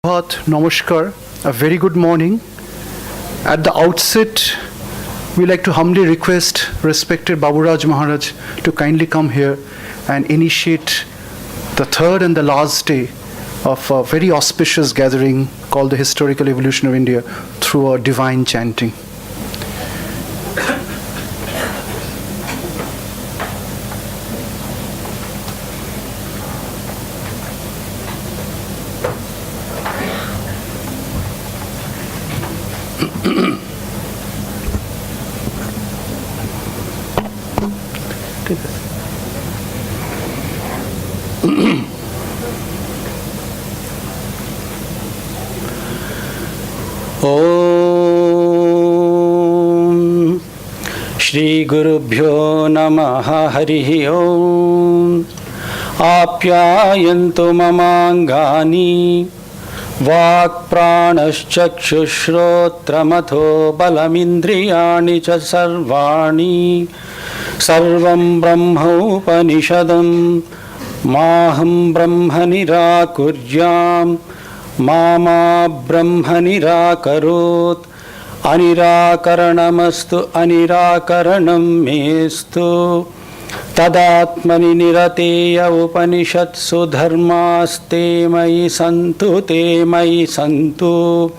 Namaskar, a very good morning. At the outset, we like to humbly request respected Baburaj Maharaj to kindly come here and initiate the third and the last day of a very auspicious gathering called the Historical Evolution of India through a divine chanting. Om Shri Gurubhyo Namaha Harihi Om Apyayantu Mamangani Vak Pranaschakshushrotramatho Balamindriyani Cha Sarvani Sarvam Brahma Upanishadam Maham Brahma Nirakuryam Mama Brahma Nirakarot Anirakaranamastu Anirakaranam Mestu Tadatmani Nirateya Upanishadsu Dharmaste Mai Santu Te Mai Santu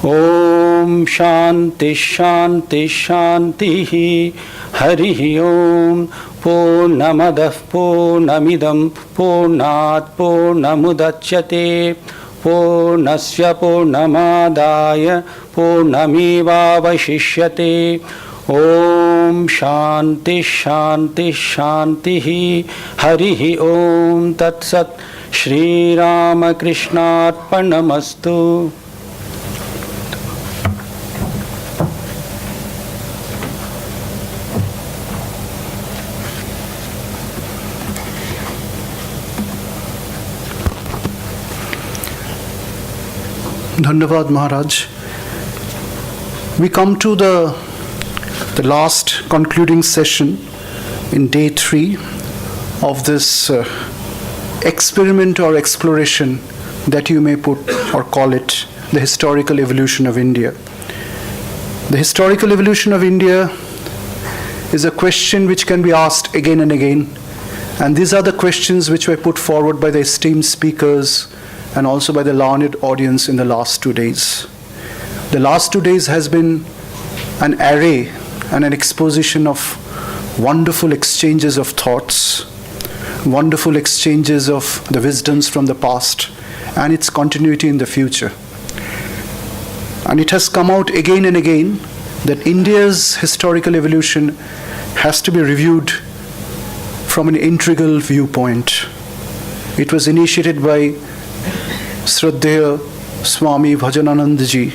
Om Shanti Shanti Shanti Harihi Om Purnamadah Purnamidam Purnat Purnamudachyate Purnasya Purnamadaya Purnamevavashishyate Om Shanti Shanti Shanti Harihi Om Tat Sat Shri Ramakrishna Arpanamastu. Dhanyavad Maharaj. We come to the last concluding session in day 3 of this experiment or exploration that you may put or call it the historical evolution of India. The historical evolution of India is a question which can be asked again and again, and these are the questions which were put forward by the esteemed speakers and also by the learned audience in the last 2 days. The last 2 days has been an array and an exposition of wonderful exchanges of thoughts, wonderful exchanges of the wisdoms from the past and its continuity in the future. And it has come out again and again that India's historical evolution has to be reviewed from an integral viewpoint. It was initiated by Shraddheya Swami Bhajananandji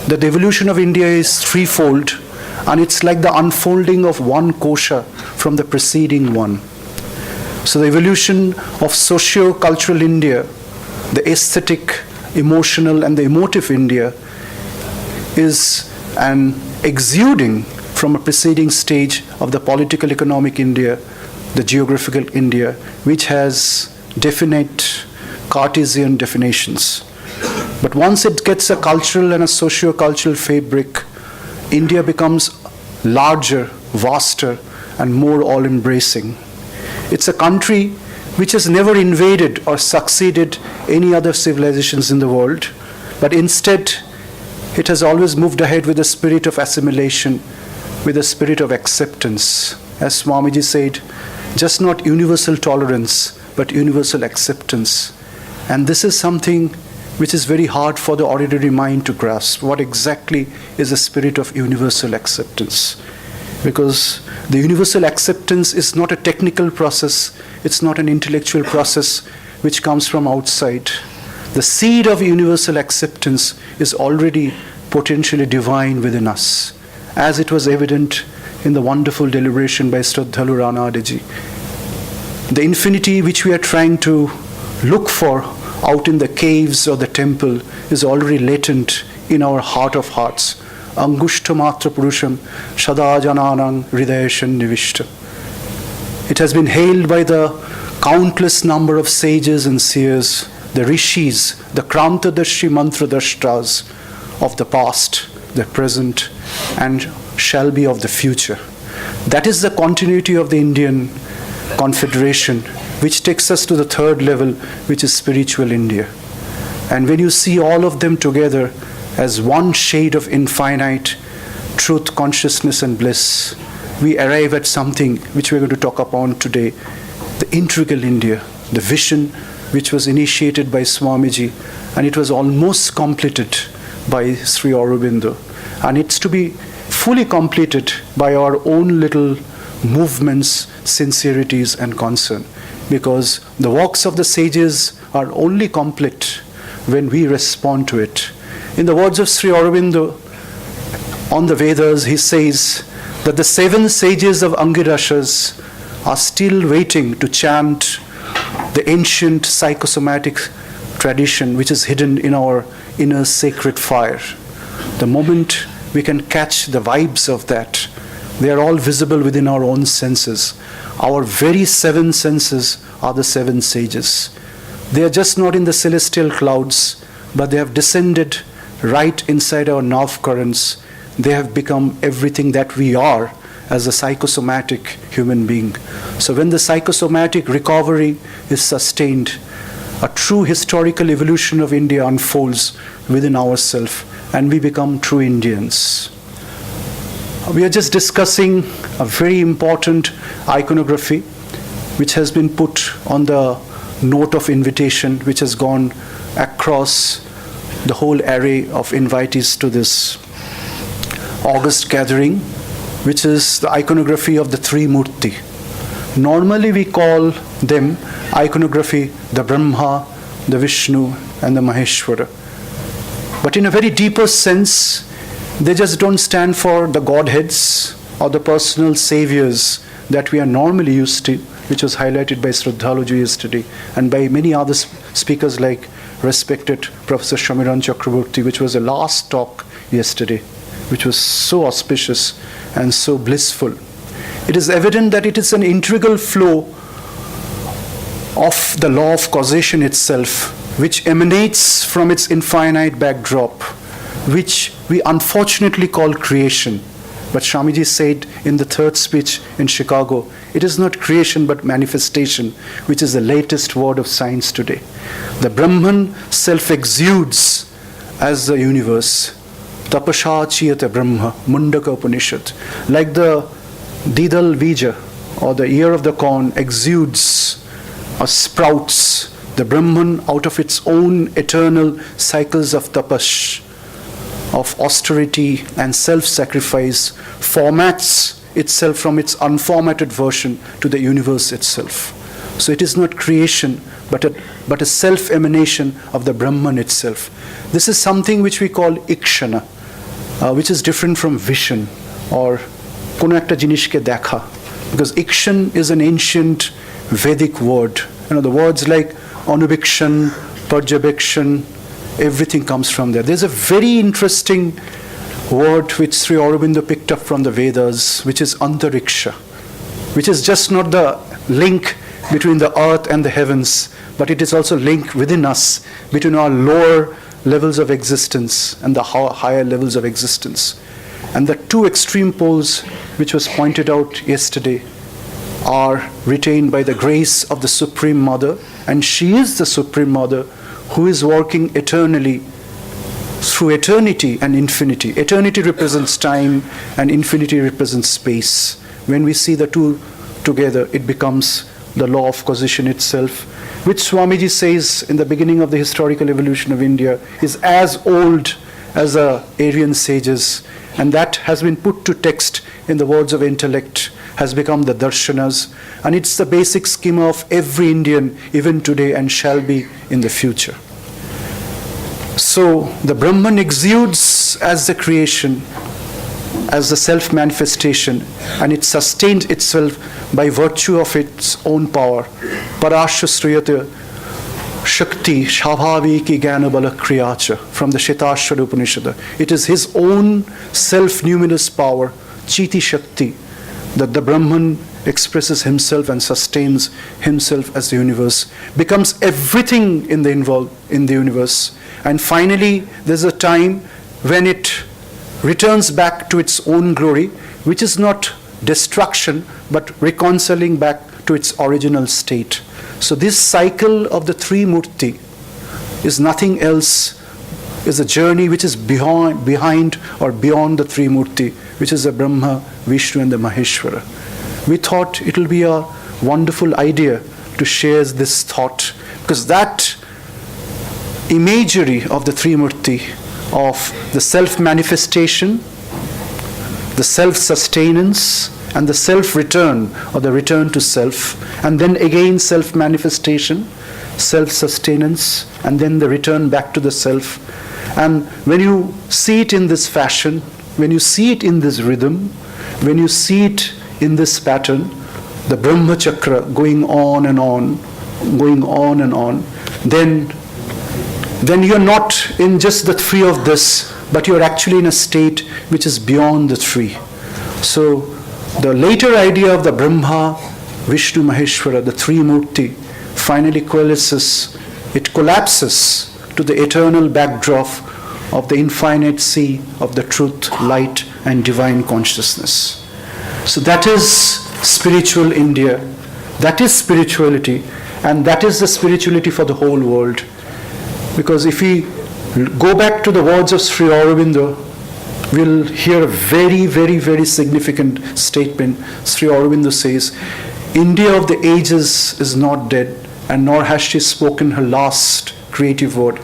that the evolution of India is threefold, and it's like the unfolding of one kosha from the preceding one. So the evolution of socio-cultural India, the aesthetic, emotional and the emotive India, is an exuding from a preceding stage of the political economic India, the geographical India, which has definite Cartesian definitions. But once it gets a cultural and a socio-cultural fabric, India becomes larger, vaster, and more all-embracing. It's a country which has never invaded or succeeded any other civilizations in the world, but instead it has always moved ahead with a spirit of assimilation, with a spirit of acceptance. As Swamiji said, just not universal tolerance, but universal acceptance. And this is something which is very hard for the ordinary mind to grasp. What exactly is the spirit of universal acceptance? Because the universal acceptance is not a technical process, it's not an intellectual process which comes from outside. The seed of universal acceptance is already potentially divine within us, as it was evident in the wonderful deliberation by Shraddhalu Ranadeji. The infinity which we are trying to look for out in the caves or the temple is already latent in our heart of hearts. Angushtamatra Purusham Shadajananang Hridayashan Nivishta. It has been hailed by the countless number of sages and seers the rishis, the Krantadashi Mantradrashtas of the past, the present, and shall be of the future. That is the continuity of the Indian Confederation, which takes us to the third level, which is spiritual India. And when you see all of them together as one shade of infinite truth, consciousness, and bliss, we arrive at something which we're going to talk upon today, the integral India, the vision which was initiated by Swamiji, and it was almost completed by Sri Aurobindo. And it's to be fully completed by our own little movements, sincerities, and concern. Because the works of the sages are only complete when we respond to it. In the words of Sri Aurobindo on the Vedas, he says that the 7 sages of Angirashas are still waiting to chant the ancient psychosomatic tradition which is hidden in our inner sacred fire. The moment we can catch the vibes of that, they are all visible within our own senses. Our very 7 senses are the 7 sages. They are just not in the celestial clouds, but they have descended right inside our nerve currents. They have become everything that we are as a psychosomatic human being. So when the psychosomatic recovery is sustained, a true historical evolution of India unfolds within ourselves, and we become true Indians. We are just discussing a very important iconography which has been put on the note of invitation, which has gone across the whole array of invitees to this August gathering, which is the iconography of the 3 Murti. Normally we call them iconography the Brahma, the Vishnu, and the Maheshwara. But in a very deeper sense, they just don't stand for the Godheads or the personal saviors that we are normally used to, which was highlighted by Sraddhaluji yesterday and by many other speakers like respected Professor Shamiran Chakraborty, which was the last talk yesterday, which was so auspicious and so blissful. It is evident that it is an integral flow of the law of causation itself, which emanates from its infinite backdrop, which we unfortunately call creation. But Swamiji said in the 3rd speech in Chicago, it is not creation but manifestation, which is the latest word of science today. The Brahman self-exudes as the universe. Tapasha chiyate Brahma, Mundaka Upanishad. Like the Didal Bija, or the ear of the corn, exudes or sprouts the Brahman out of its own eternal cycles of tapas, of austerity and self-sacrifice, formats itself from its unformatted version to the universe itself. So it is not creation, but a self-emanation of the Brahman itself. This is something which we call ikshana, which is different from vision or kono ekta jinishke dekha. Because ikshan is an ancient Vedic word. The words like anubikshan, parjabikshan, everything comes from there. There's a very interesting word which Sri Aurobindo picked up from the Vedas, which is antariksha, which is just not the link between the earth and the heavens, but it is also linked within us between our lower levels of existence and the higher levels of existence. And the 2 extreme poles, which was pointed out yesterday, are retained by the grace of the Supreme Mother, and she is the Supreme Mother who is working eternally through eternity and infinity. Eternity represents time and infinity represents space. When we see the 2 together, it becomes the law of causation itself, which Swamiji says in the beginning of the historical evolution of India is as old as the Aryan sages, and that has been put to text in the words of intellect, has become the darshanas, and it's the basic schema of every Indian even today and shall be in the future. So the Brahman exudes as the creation, as the self-manifestation, and it sustains itself by virtue of its own power. Parashashriyate Shakti Shabhaviki Jnanabala Kriyacha, from the Shetashwara Upanishad. It is his own self-numinous power, Chiti Shakti, that the Brahman expresses himself and sustains himself as the universe, becomes everything in the universe. And finally, there's a time when it returns back to its own glory, which is not destruction, but reconciling back to its original state. So this cycle of the three murti is nothing else, is a journey which is behind or beyond the three murti, which is the Brahma, Vishnu and the Maheshwara. We thought it will be a wonderful idea to share this thought, because that imagery of the three murti, of the self-manifestation, the self-sustenance, and the self-return, or the return to self, and then again self-manifestation, self-sustenance, and then the return back to the self. And when you see it in this fashion, when you see it in this rhythm, when you see it in this pattern, the Brahma Chakra going on and on, going on and on, then you're not in just the three of this, but you're actually in a state which is beyond the three. So the later idea of the Brahma, Vishnu, Maheshwara, the three murti, finally coalesces, it collapses to the eternal backdrop of the infinite sea of the truth, light and divine consciousness. So that is spiritual India, that is spirituality, and that is the spirituality for the whole world. Because if we go back to the words of Sri Aurobindo, we'll hear a very, very, very significant statement. Sri Aurobindo says, India of the ages is not dead, and nor has she spoken her last creative word.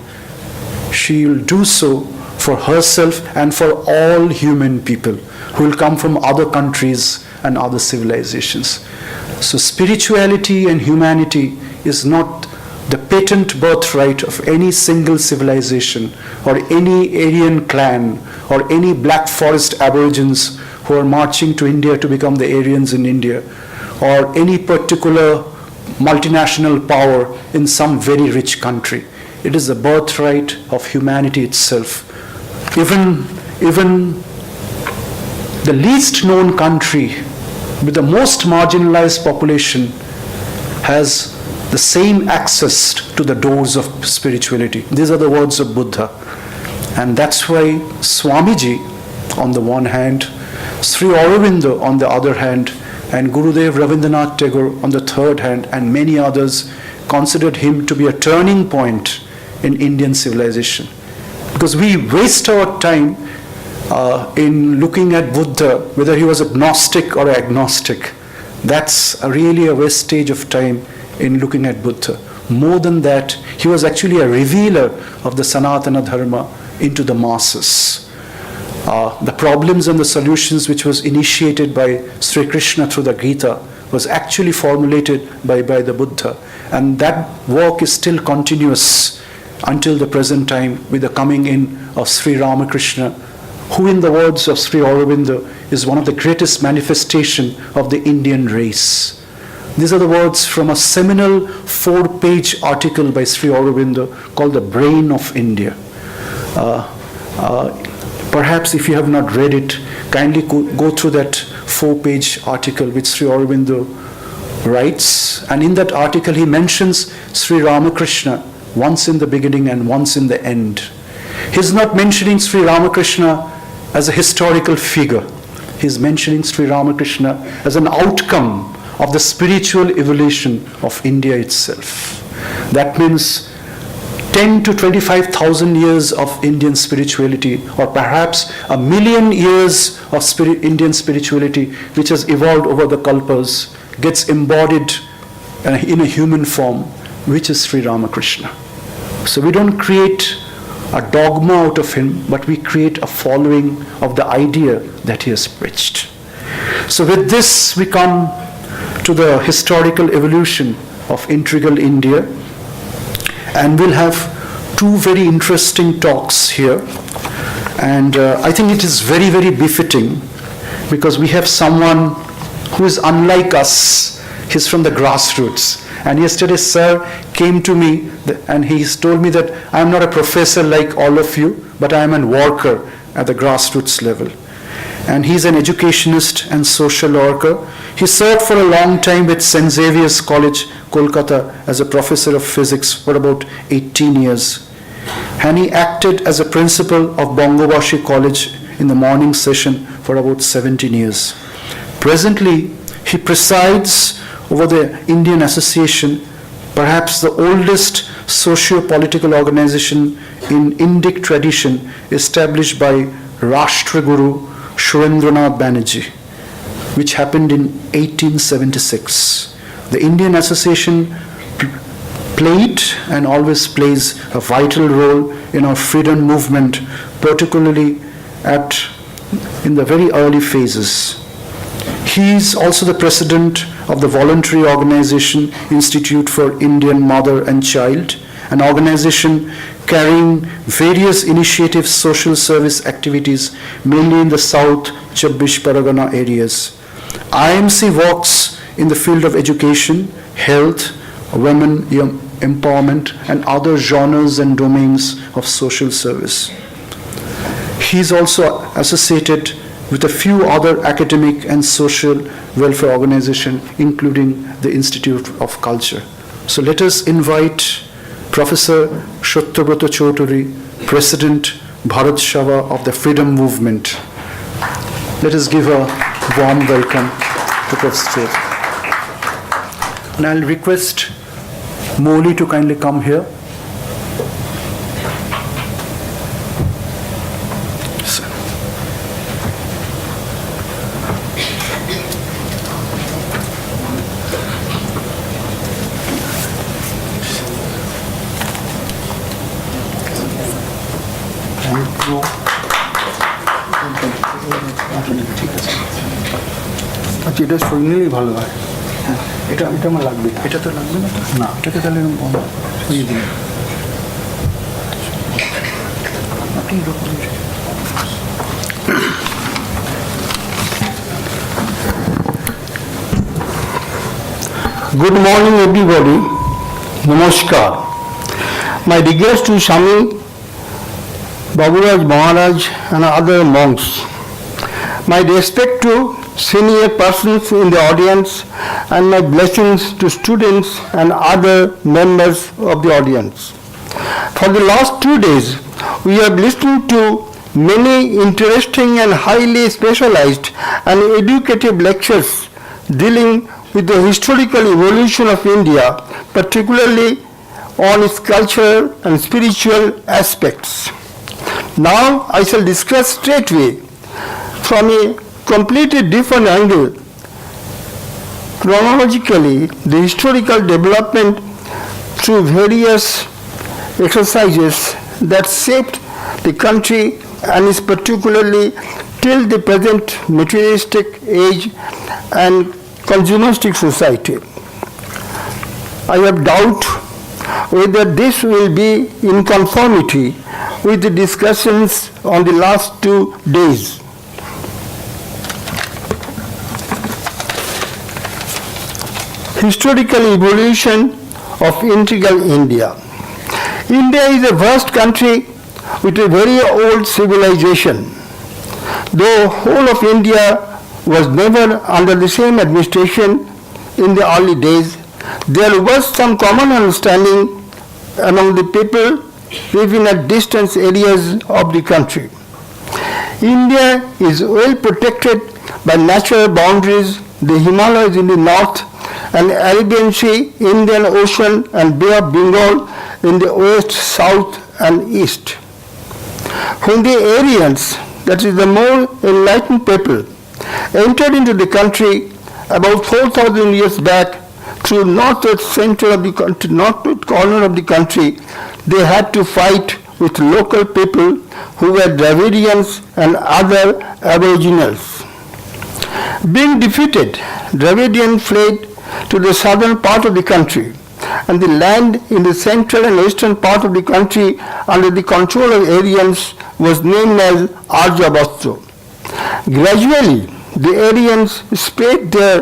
She will do so for herself and for all human people who will come from other countries and other civilizations. So spirituality and humanity is not the patent birthright of any single civilization or any Aryan clan or any Black Forest aborigines who are marching to India to become the Aryans in India, or any particular multinational power in some very rich country. It is the birthright of humanity itself. Even the least known country with the most marginalized population has the same access to the doors of spirituality. These are the words of Buddha. And that's why Swamiji on the one hand, Sri Aurobindo on the other hand, and Gurudev Rabindranath Tagore on the third hand, and many others considered him to be a turning point in Indian civilization. Because we waste our time in looking at Buddha, whether he was agnostic or agnostic. That's really a wastage of time in looking at Buddha. More than that, he was actually a revealer of the Sanatana Dharma into the masses. The problems and the solutions which was initiated by Sri Krishna through the Gita was actually formulated by the Buddha. And that work is still continuous until the present time with the coming in of Sri Ramakrishna, who in the words of Sri Aurobindo is one of the greatest manifestation of the Indian race. These are the words from a seminal 4-page article by Sri Aurobindo called The Brain of India. Perhaps if you have not read it, kindly go through that 4-page article which Sri Aurobindo writes. And in that article he mentions Sri Ramakrishna once in the beginning and once in the end. He's not mentioning Sri Ramakrishna as a historical figure. He's mentioning Sri Ramakrishna as an outcome of the spiritual evolution of India itself. That means 10 to 25,000 years of Indian spirituality, or perhaps 1,000,000 years of Indian spirituality which has evolved over the kalpas, gets embodied in a human form, which is Sri Ramakrishna. So we don't create a dogma out of him, but we create a following of the idea that he has preached. So with this we come to the historical evolution of integral India, and we'll have two very interesting talks here, and I think it is very, very befitting because we have someone who is unlike us. He's from the grassroots, and yesterday sir came to me and he's told me that I am not a professor like all of you, but I am a worker at the grassroots level. and he's an educationist and social worker. He served for a long time with St. Xavier's College, Kolkata, as a professor of physics for about 18 years. And he acted as a principal of Bongobashi College in the morning session for about 17 years. Presently, he presides over the Indian Association, perhaps the oldest socio-political organization in Indic tradition, established by Rashtra Guru Surendranath Banerjee, which happened in 1876. The Indian Association played and always plays a vital role in our freedom movement, particularly in the very early phases. He is also the president of the voluntary organization Institute for Indian Mother and Child, an organization carrying various initiatives, social service activities, mainly in the South Chabbish Paragana areas. IMC works in the field of education, health, women empowerment, and other genres and domains of social service. He is also associated with a few other academic and social welfare organizations, including the Institute of Culture. So let us invite Professor Sathyabrata Chaudhary, President Bharat Sabha of the Freedom Movement. Let us give a warm welcome to Professor Chaudhary. And I'll request Moli to kindly come here. আচ্ছা, এটা সরিয়ে ভালো হয়। এটা আমার লাগবে না। এটা তো লাগবে না তো? না, এটাকে তাহলে সরিয়ে দিন। Good morning, everybody. Namaskar. My regards to Swami Baburaj Maharaj and other monks. My respect to senior persons in the audience and my blessings to students and other members of the audience. For the last 2 days, we have listened to many interesting and highly specialized and educative lectures dealing with the historical evolution of India, particularly on its cultural and spiritual aspects. Now I shall discuss straightway from a completely different angle, chronologically, the historical development through various exercises that shaped the country and is particularly till the present materialistic age and consumeristic society. I have doubt whether this will be in conformity with the discussions on the last 2 days. Historical evolution of integral India. India is a vast country with a very old civilization. Though whole of India was never under the same administration in the early days, there was some common understanding among the people living at distant areas of the country. India is well protected by natural boundaries, the Himalayas in the north, and Arabian Sea, Indian Ocean, and Bay of Bengal in the west, south, and east. When the Aryans, that is the more enlightened people, entered into the country about 4,000 years back through northwest center of the country, northwest corner of the country, they had to fight with local people who were Dravidians and other aboriginals. Being defeated, Dravidians fled to the southern part of the country, and the land in the central and eastern part of the country under the control of Aryans was named as Arjavastha. Gradually, the Aryans spread their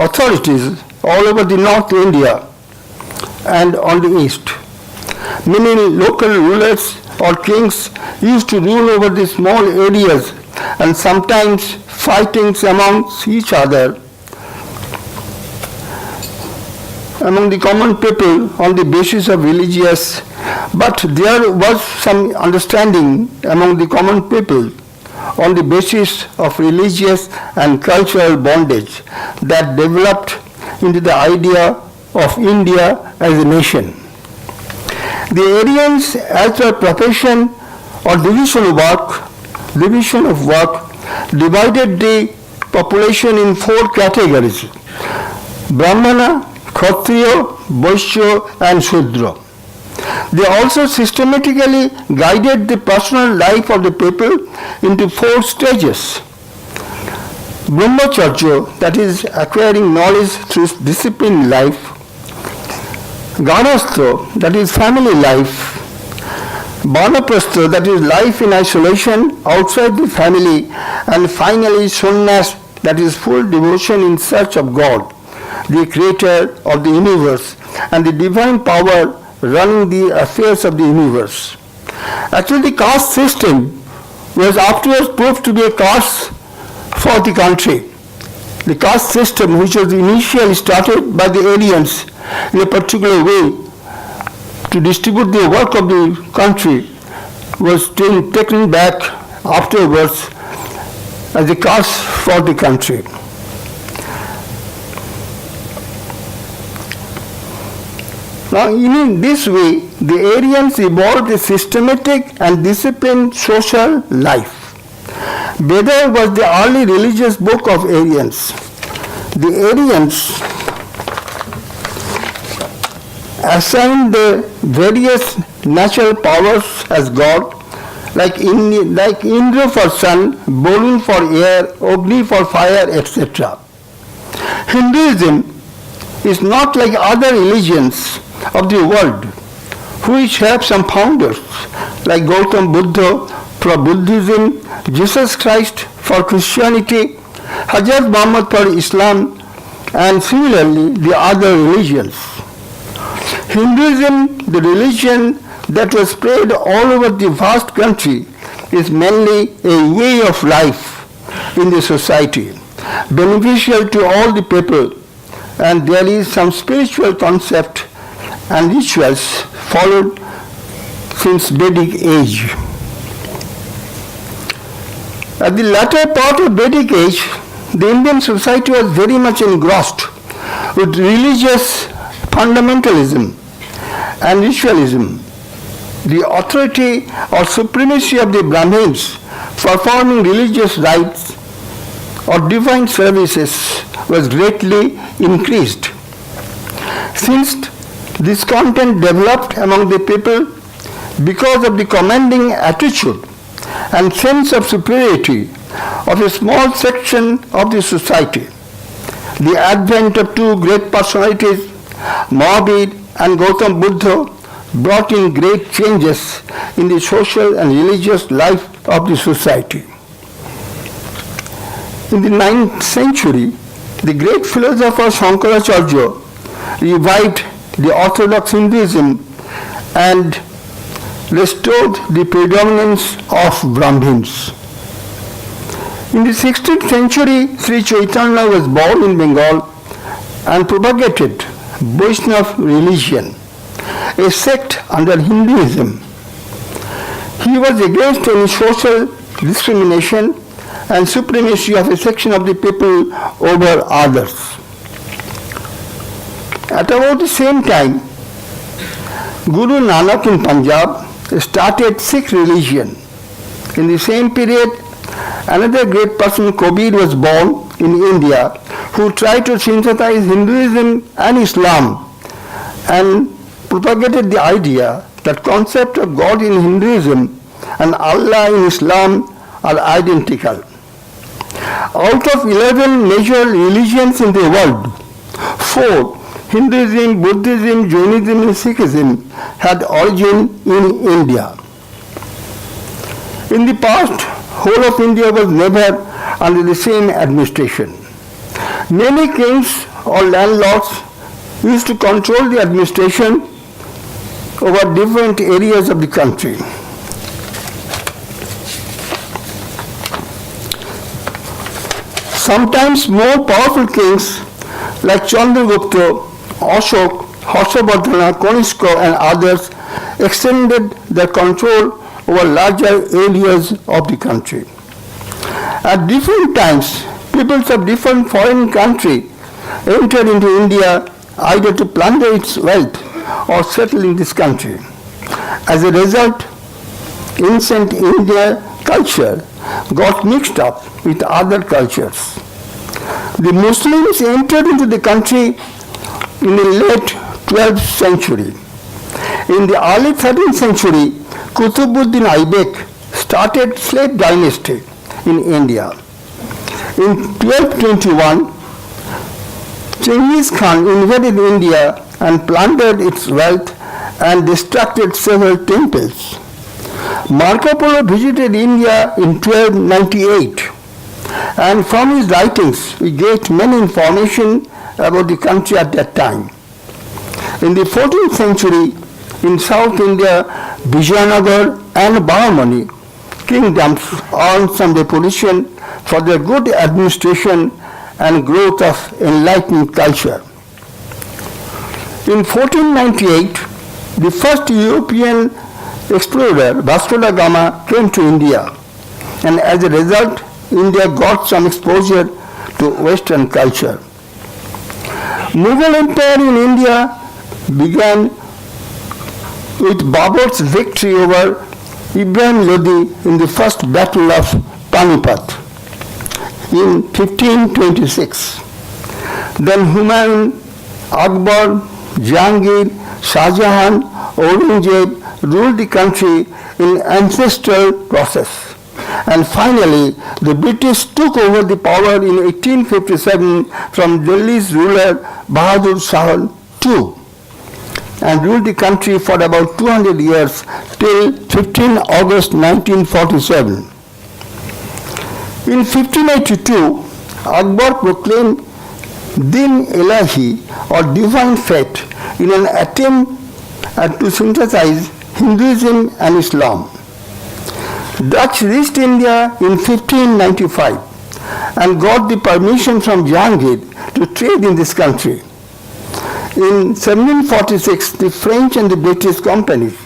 authorities all over the North India and on the east. Many local rulers or kings used to rule over the small areas and sometimes fightings amongst each other, among the common people on the basis of religious, but there was some understanding among the common people on the basis of religious and cultural bondage that developed into the idea of India as a nation. The Aryans, as their profession or division of work, divided the population in four categories: Brahmana, Kshatriya, Vaishya and Shudra. They also systematically guided the personal life of the people into four stages: Brahmacharya, that is acquiring knowledge through disciplined life; Ganastha, that is family life; Banaprastha, that is life in isolation outside the family; and finally Sannyas, that is full devotion in search of God, the creator of the universe and the divine power running the affairs of the universe. Actually, the caste system was afterwards proved to be a curse for the country. The caste system, which was initially started by the Aryans in a particular way to distribute the work of the country, was taken back afterwards as a curse for the country. Now, in this way, the Aryans evolved a systematic and disciplined social life. Veda was the early religious book of Aryans. The Aryans assigned the various natural powers as God, like Indra for sun, Bolun for air, Agni for fire, etc. Hinduism is not like other religions of the world, which have some founders like Gautam Buddha for Buddhism, Jesus Christ for Christianity, Hazrat Muhammad for Islam, and similarly the other religions. Hinduism, the religion that was spread all over the vast country, is mainly a way of life in the society, beneficial to all the people, and there is some spiritual concept and rituals followed since Vedic age. At the latter part of Vedic age, the Indian society was very much engrossed with religious fundamentalism and ritualism. The authority or supremacy of the Brahmins performing religious rites or divine services was greatly increased. Since this content developed among the people because of the commanding attitude and sense of superiority of a small section of the society, the advent of two great personalities, Mahavir and Gautam Buddha, brought in great changes in the social and religious life of the society. In the 9th century, the great philosopher Shankaracharya revived the orthodox Hinduism and restored the predominance of Brahmins. In the 16th century, Sri Chaitanya was born in Bengal and propagated Vaishnava religion, a sect under Hinduism. He was against any social discrimination and supremacy of a section of the people over others. At about the same time, Guru Nanak in Punjab started Sikh religion. In the same period, another great person, Kabir, was born in India, who tried to synthesize Hinduism and Islam and propagated the idea that concept of God in Hinduism and Allah in Islam are identical. Out of 11 major religions in the world, 4, Hinduism, Buddhism, Jainism and Sikhism, had origin in India. In the past, whole of India was never under the same administration. Many kings or landlords used to control the administration over different areas of the country. Sometimes more powerful kings like Chandragupta, Ashok, Harshavardhana, Kanishka and others extended their control over larger areas of the country. At different times, peoples of different foreign countries entered into India either to plunder its wealth or settle in this country. As a result, ancient India culture got mixed up with other cultures. The Muslims entered into the country in the late 12th century. In the early 13th century, Qutbuddin Aibak started slave dynasty in India. In 1221, Genghis Khan invaded India and plundered its wealth and destructed several temples. Marco Polo visited India in 1298, and from his writings we get many information about the country at that time. In the 14th century, in South India, Vijayanagar and Bahamani kingdoms earned some reputation for their good administration and growth of enlightened culture. In 1498, the first European explorer, Vasco da Gama, came to India, and as a result, India got some exposure to Western culture. Mughal Empire in India began with Babur's victory over Ibrahim Lodi in the first battle of Panipat in 1526. Then Humayun, Akbar, Jahangir, Shah Jahan, Aurangzeb ruled the country in ancestral process. And finally, the British took over the power in 1857 from Delhi's ruler Bahadur Shah II and ruled the country for about 200 years till 15 August 1947. In 1582, Akbar proclaimed Din Ilahi or divine faith in an attempt to synthesize Hinduism and Islam. Dutch reached India in 1595 and got the permission from Jahangir to trade in this country. In 1746, the French and the British companies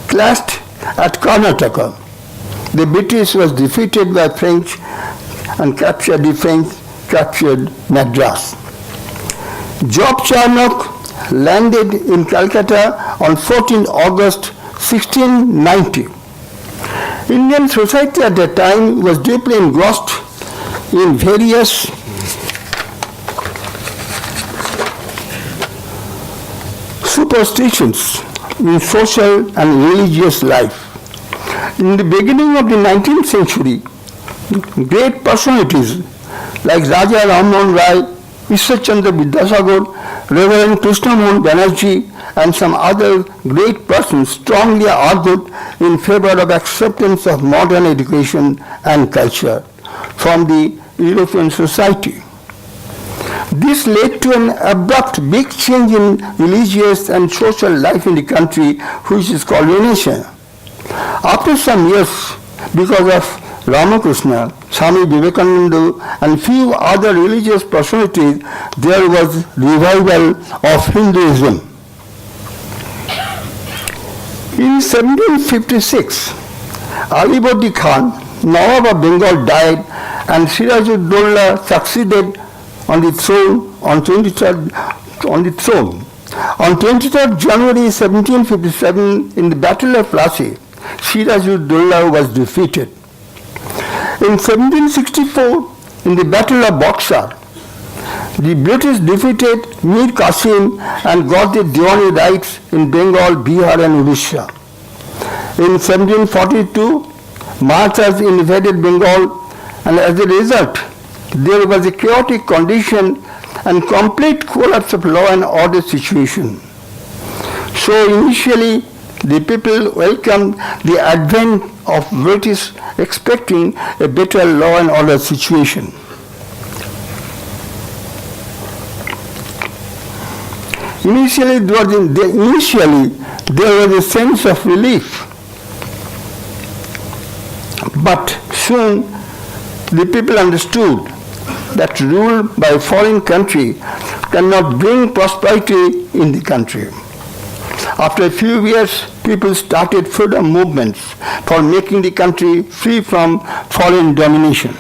clashed at Karnataka. The British was defeated by French and captured the French captured Madras. Job Charnock landed in Calcutta on 14 August 1690. Indian society at that time was deeply engrossed in various superstitions in social and religious life. In the beginning of the 19th century, great personalities like Raja Rammohan Rai, Ishwar Chandra Vidyasagar, Reverend Krishna Mohan Banerjee, and some other great persons strongly argued in favor of acceptance of modern education and culture from the European society. This led to an abrupt big change in religious and social life in the country, which is called Renaissance. After some years, because of Ramakrishna, Swami Vivekananda and few other religious personalities, there was revival of Hinduism. In 1756, Alibadi Khan, Nawab of Bengal, died and Siraj-ud-Dowla succeeded on the throne on 23rd January 1757 in the Battle of Plassey. Siraj-ud-Dowla was defeated. In 1764, in the Battle of Buxar, the British defeated Mir Qasim and got the Diwani rights in Bengal, Bihar and Odisha. In 1742, Marathas invaded Bengal, and as a result, there was a chaotic condition and complete collapse of law and order situation. So initially, the people welcomed the advent of British, expecting a better law and order situation. Initially, there was a sense of relief, but soon the people understood that rule by a foreign country cannot bring prosperity in the country. After a few years, people started freedom movements for making the country free from foreign domination.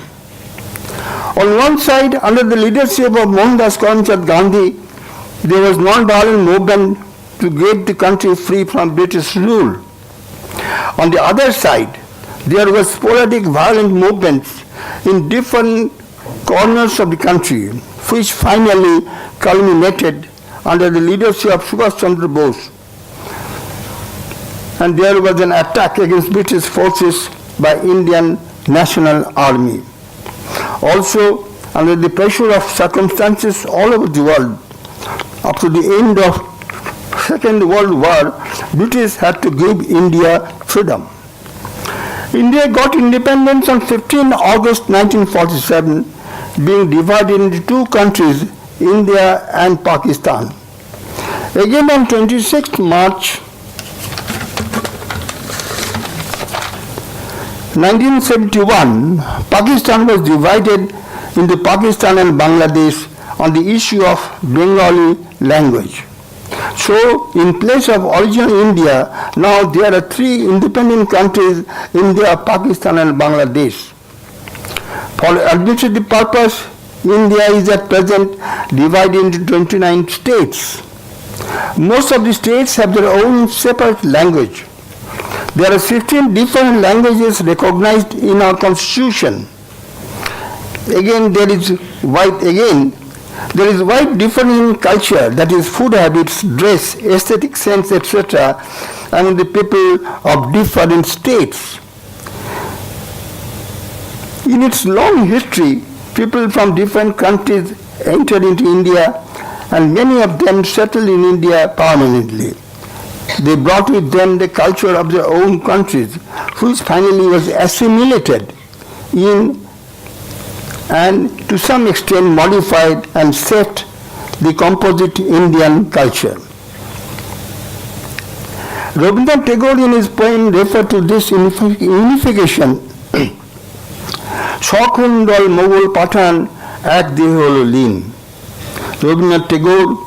On one side, under the leadership of Mohandas Karamchand Gandhi, there was non-violent movement to get the country free from British rule. On the other side, there were sporadic violent movements in different corners of the country, which finally culminated under the leadership of Subhash Chandra Bose. And there was an attack against British forces by Indian National Army. Also, under the pressure of circumstances all over the world, after the end of Second World War, British had to give India freedom. India got independence on 15 August 1947, being divided into two countries, India and Pakistan. Again on 26 March 1971, Pakistan was divided into Pakistan and Bangladesh on the issue of Bengali language. So, in place of original India, now there are three independent countries, India, Pakistan and Bangladesh. For administrative purpose, India is at present divided into 29 states. Most of the states have their own separate language. There are 15 different languages recognized in our constitution. Again, there is wide difference in culture, that is food habits, dress, aesthetic sense, etc., among the people of different states. In its long history, people from different countries entered into India, and many of them settled in India permanently. They brought with them the culture of their own countries, which finally was assimilated in and to some extent modified and shaped the composite Indian culture. Rabindranath Tagore in his poem referred to this unification, Shokhun dol Mughal Pathan ek dehe holo leen. Rabindranath Tagore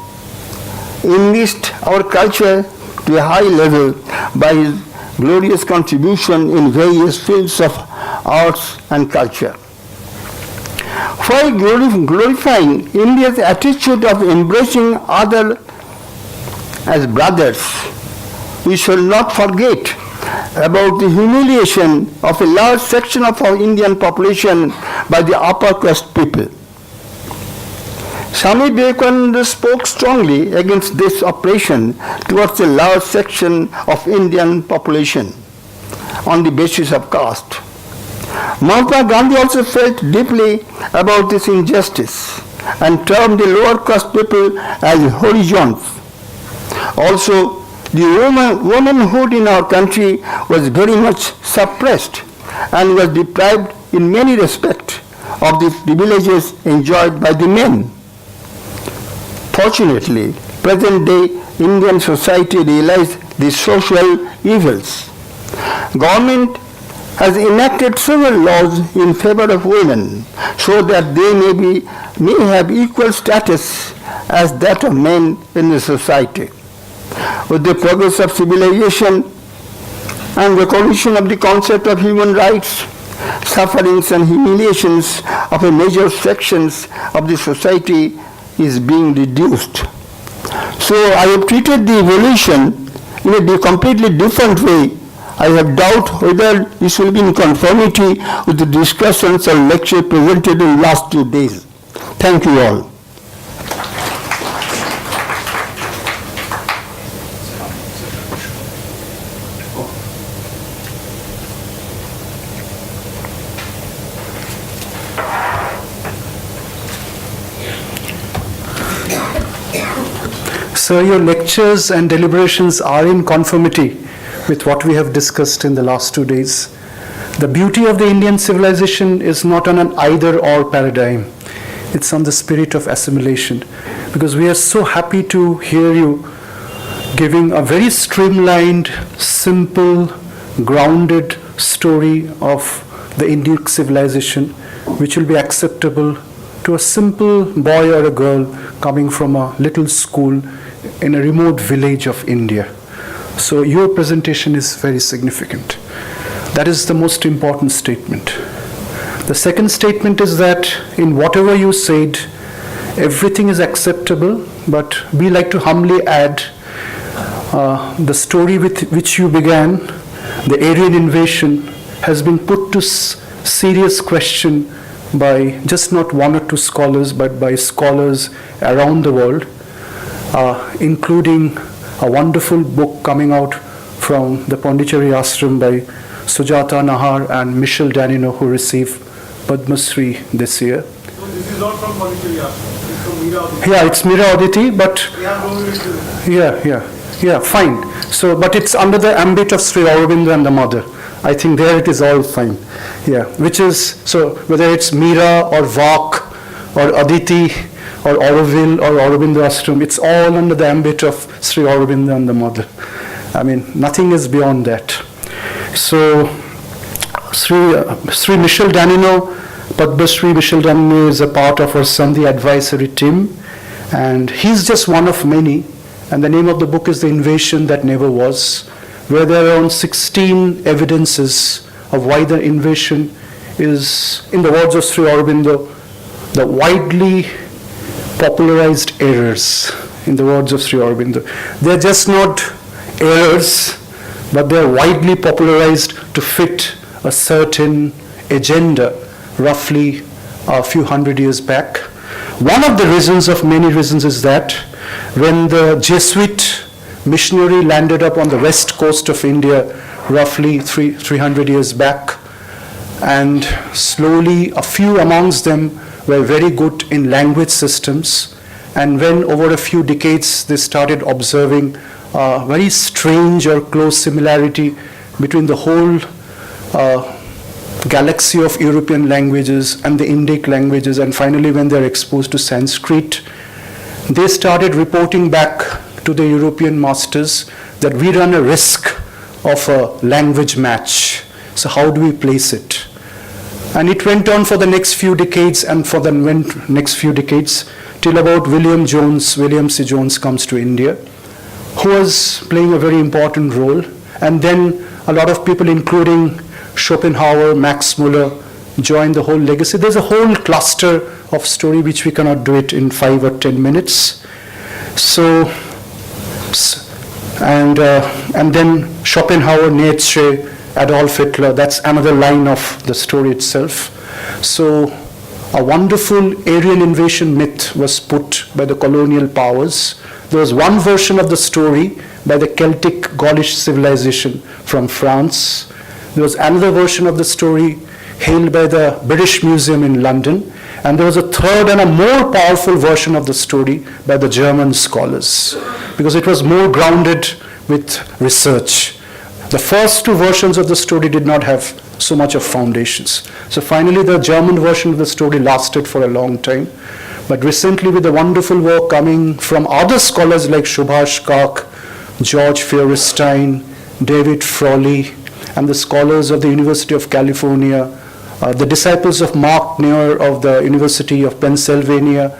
enriched our culture to a high level by his glorious contribution in various fields of arts and culture. While glorifying India's attitude of embracing others as brothers, we shall not forget about the humiliation of a large section of our Indian population by the upper caste people. Swami Vivekananda spoke strongly against this oppression towards a large section of Indian population on the basis of caste. Mahatma Gandhi also felt deeply about this injustice and termed the lower caste people as Harijans. Also, the womanhood in our country was very much suppressed and was deprived in many respects of the privileges enjoyed by the men. Fortunately, present-day Indian society realized the social evils. Government has enacted several laws in favor of women so that they may have equal status as that of men in the society. With the progress of civilization and recognition of the concept of human rights, sufferings and humiliations of a major sections of the society is being reduced. So I have treated the evolution in a completely different way. I have doubt whether this will be in conformity with the discussions or lecture presented in the last 2 days. Thank you all. Sir, your lectures and deliberations are in conformity with what we have discussed in the last 2 days. The beauty of the Indian civilization is not on an either-or paradigm. It's on the spirit of assimilation. Because we are so happy to hear you giving a very streamlined, simple, grounded story of the Indian civilization, which will be acceptable to a simple boy or a girl coming from a little school in a remote village of India. So your presentation is very significant. That is the most important statement. The second statement is that in whatever you said, everything is acceptable, but we like to humbly add the story with which you began, the Aryan invasion, has been put to serious question by just not one or two scholars, but by scholars around the world, including a wonderful book coming out from the Pondicherry Ashram by Sujata Nahar and Michel Danino, who received Padma Shri this year. So this is not from Pondicherry Ashram, it's from Meera Aditi. Yeah, it's Meera Aditi, but We have no reason. yeah, fine. So, but it's under the ambit of Sri Aurobindo and the mother. I think there it is all fine. Yeah, which is, so whether it's Meera or Vak or Aditi or Auroville or Aurobindo Ashram, it's all under the ambit of Sri Aurobindo and the mother. I mean, nothing is beyond that. So, Sri Michel Danino, Padma Shri Michel Danino is a part of our Sandhi advisory team, and he's just one of many. And the name of the book is The Invasion That Never Was, where there are around 16 evidences of why the invasion is, in the words of Sri Aurobindo, the widely popularized errors, in the words of Sri Aurobindo. They're just not errors, but they're widely popularized to fit a certain agenda, roughly a few hundred years back. One of the reasons of many reasons is that when the Jesuit missionary landed up on the west coast of India, roughly 300 years back, and slowly a few amongst them were very good in language systems, and when over a few decades they started observing a very strange or close similarity between the whole galaxy of European languages and the Indic languages, and finally when they're exposed to Sanskrit, they started reporting back to the European masters that we run a risk of a language match. So how do we place it? And it went on for the next few decades, and for the next few decades till about William C. Jones comes to India, who was playing a very important role. And then a lot of people, including Schopenhauer, Max Muller, joined the whole legacy. There's a whole cluster of story which we cannot do it in 5 or 10 minutes. So, and then Schopenhauer, Nietzsche, Adolf Hitler, that's another line of the story itself. So a wonderful Aryan invasion myth was put by the colonial powers. There was one version of the story by the Celtic Gaulish civilization from France. There was another version of the story hailed by the British Museum in London. And there was a third and a more powerful version of the story by the German scholars, because it was more grounded with research. The first two versions of the story did not have so much of foundations. So finally the German version of the story lasted for a long time. But recently, with the wonderful work coming from other scholars like Subhash Kak, George Feuerstein, David Frawley, and the scholars of the University of California, the disciples of Mark Neer of the University of Pennsylvania,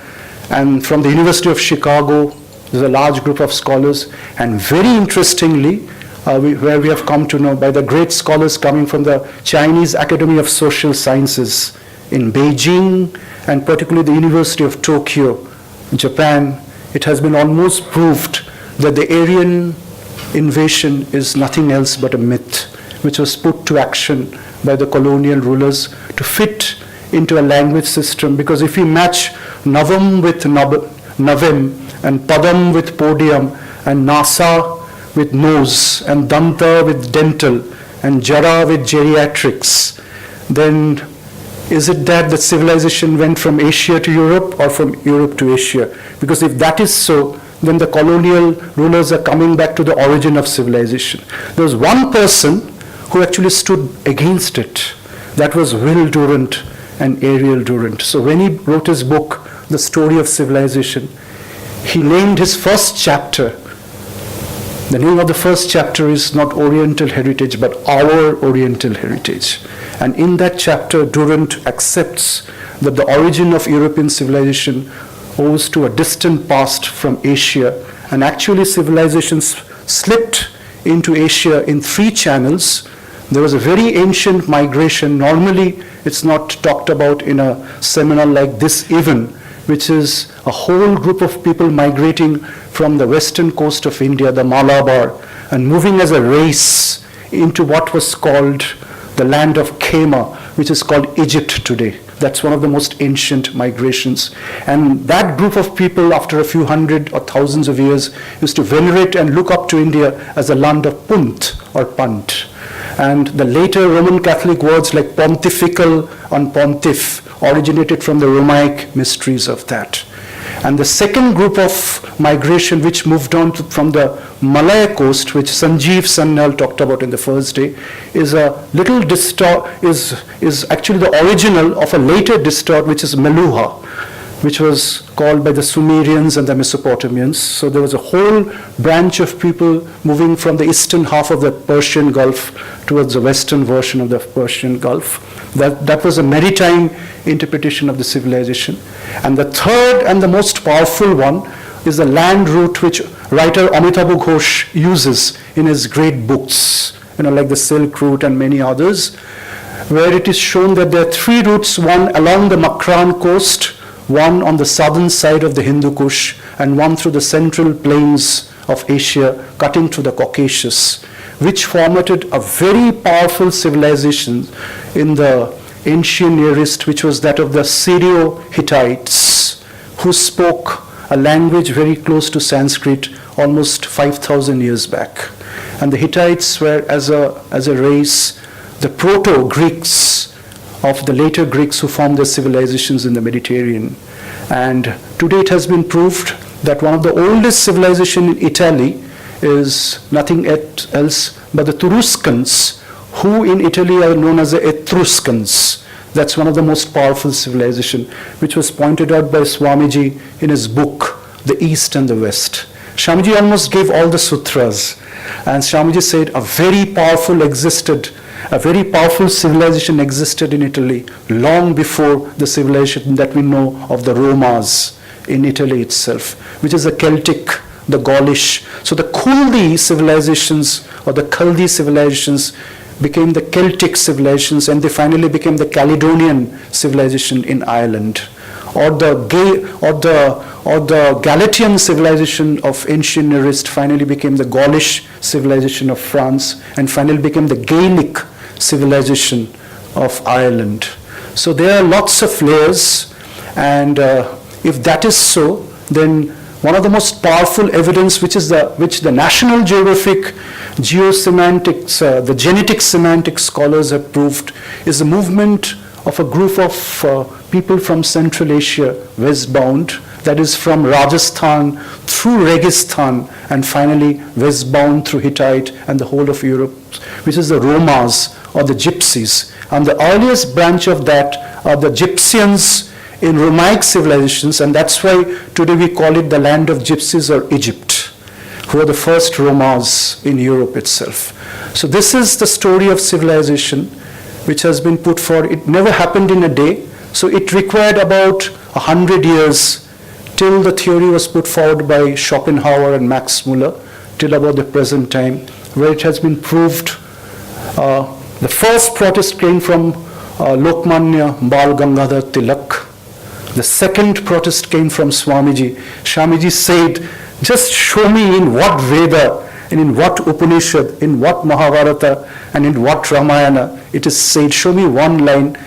and from the University of Chicago, there's a large group of scholars. And very interestingly, where we have come to know by the great scholars coming from the Chinese Academy of Social Sciences in Beijing, and particularly the University of Tokyo, Japan, it has been almost proved that the Aryan invasion is nothing else but a myth, which was put to action by the colonial rulers to fit into a language system. Because if we match Navam with Navem, and Padam with podium, and Nasa with nose, and Danta with dental, and Jara with geriatrics, then is it that the civilization went from Asia to Europe or from Europe to Asia? Because if that is so, then the colonial rulers are coming back to the origin of civilization. There was one person who actually stood against it. That was Will Durant and Ariel Durant. So when he wrote his book, The Story of Civilization, he named his first chapter. The name of the first chapter is not Oriental Heritage, but Our Oriental Heritage. And in that chapter, Durant accepts that the origin of European civilization owes to a distant past from Asia, and actually civilizations slipped into Asia in 3 channels. There was a very ancient migration. Normally, it's not talked about in a seminar like this even, which is a whole group of people migrating from the western coast of India, the Malabar, and moving as a race into what was called the land of Khema, which is called Egypt today. That's one of the most ancient migrations. And that group of people, after a few hundred or thousands of years, used to venerate and look up to India as a land of Punt or Pant. And the later Roman Catholic words like pontifical and pontiff originated from the Romaic mysteries of that. And the second group of migration which moved on from the Malaya coast, which Sanjeev Sanyal talked about in the first day, is a little is actually the original of a later distort, which is Meluha, which was called by the Sumerians and the Mesopotamians. So there was a whole branch of people moving from the eastern half of the Persian Gulf towards the western version of the Persian Gulf. That was a maritime interpretation of the civilization. And the third and the most powerful one is the land route which writer Amitabh Ghosh uses in his great books, like the Silk Route and many others, where it is shown that there are 3 routes, one along the Makran coast, one on the southern side of the Hindu Kush, and one through the central plains of Asia, cutting through the Caucasus, which formatted a very powerful civilization in the ancient Near East, which was that of the Syrio-Hittites, who spoke a language very close to Sanskrit almost 5,000 years back. And the Hittites were, as a race, the proto-Greeks of the later Greeks who formed their civilizations in the Mediterranean. And today it has been proved that one of the oldest civilizations in Italy is nothing else but the Etruscans, who in Italy are known as the Etruscans. That's one of the most powerful civilizations, which was pointed out by Swamiji in his book, The East and the West. Swamiji almost gave all the sutras, and Swamiji said a very powerful civilization existed in Italy long before the civilization that we know of the Romas in Italy itself, which is the Celtic, the Gaulish. So the Kuldi civilizations or the Khaldi civilizations became the Celtic civilizations, and they finally became the Caledonian civilization in Ireland. Or the Galatian civilization of ancient Near East finally became the Gaulish civilization of France, and finally became the Gaelic civilization of Ireland. So there are lots of layers, and if that is so, then one of the most powerful evidence which the National Geographic geosemantics, the genetic semantic scholars have proved, is the movement of a group of people from Central Asia westbound, that is from Rajasthan through Registan and finally westbound through Hittite and the whole of Europe, which is the Romas or the Gypsies. And the earliest branch of that are the Gyptians in Romaic civilizations, and that's why today we call it the land of Gypsies or Egypt, who are the first Romas in Europe itself. So this is the story of civilization which has been put forward. It never happened in a day, so it required about 100 years till the theory was put forward by Schopenhauer and Max Muller, till about the present time, where it has been proved. The first protest came from Lokmanya Bal Gangadhar Tilak. The second protest came from Swamiji. Swamiji said, just show me in what Veda, and in what Upanishad, in what Mahabharata, and in what Ramayana it is said, show me one line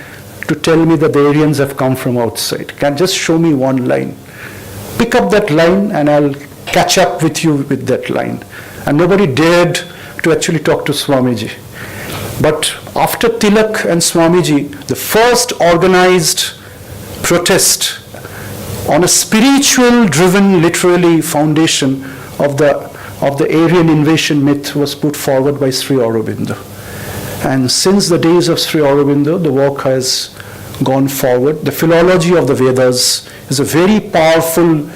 to tell me that the Aryans have come from outside. Can just show me one line. Pick up that line and I'll catch up with you with that line. And nobody dared to actually talk to Swamiji. But after Tilak and Swamiji, the first organized protest on a spiritual driven literally foundation of the Aryan invasion myth was put forward by Sri Aurobindo. And since the days of Sri Aurobindo, the work has gone forward. The philology of the Vedas is a very powerful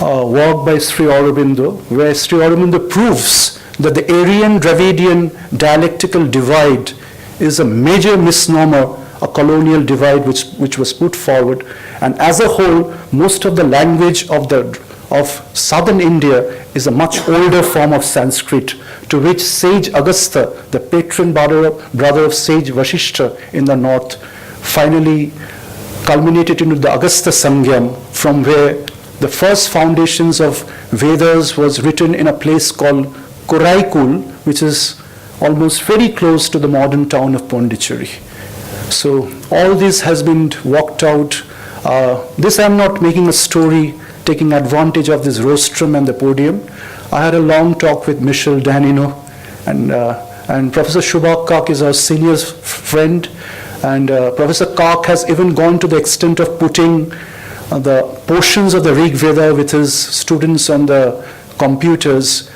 work by Sri Aurobindo, where Sri Aurobindo proves that the Aryan-Dravidian dialectical divide is a major misnomer a colonial divide which was put forward. And as a whole, most of the language of southern India is a much older form of Sanskrit, to which sage Agastya, the patron brother of sage Vasishtha in the north, finally culminated into the Agastya Sangyam, from where the first foundations of Vedas was written in a place called Koraikul, which is almost very close to the modern town of Pondicherry. So all this has been worked out. This I'm not making a story, taking advantage of this rostrum and the podium. I had a long talk with Michel Danino, and Professor Shubha Kak is our senior friend, and Professor Kak has even gone to the extent of putting the portions of the Rig Veda with his students on the computers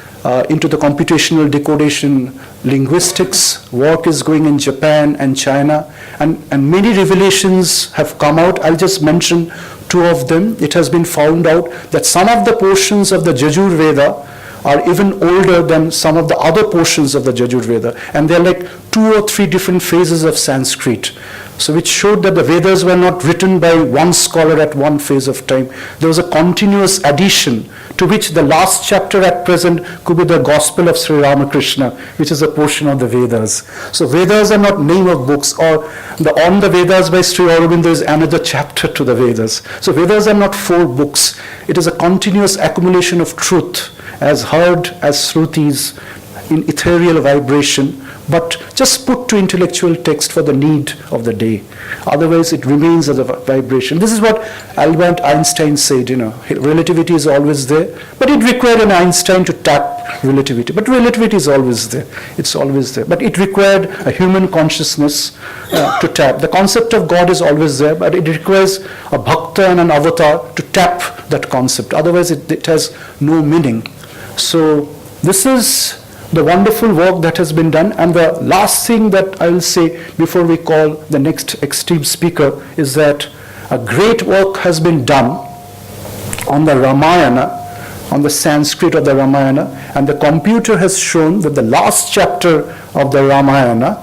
into the computational decodation linguistics. Work is going in Japan and China, and many revelations have come out. I'll just mention two of them. It has been found out that some of the portions of the Yajur Veda are even older than some of the other portions of the Yajur Veda, and they're like 2 or 3 different phases of Sanskrit. So which showed that the Vedas were not written by one scholar at one phase of time. There was a continuous addition, to which the last chapter at present could be the Gospel of Sri Ramakrishna, which is a portion of the Vedas. So Vedas are not name of books, or on the Vedas by Sri Aurobindo is another chapter to the Vedas. So Vedas are not 4 books. It is a continuous accumulation of truth, as heard as Shrutis in ethereal vibration, but just put to intellectual text for the need of the day. Otherwise, it remains as a vibration. This is what Albert Einstein said, relativity is always there, but it required an Einstein to tap relativity. But relativity is always there. It's always there. But it required a human consciousness to tap. The concept of God is always there, but it requires a bhakta and an avatar to tap that concept. Otherwise, it has no meaning. So this is the wonderful work that has been done. And the last thing that I will say before we call the next esteemed speaker is that a great work has been done on the Ramayana, on the Sanskrit of the Ramayana, and the computer has shown that the last chapter of the Ramayana,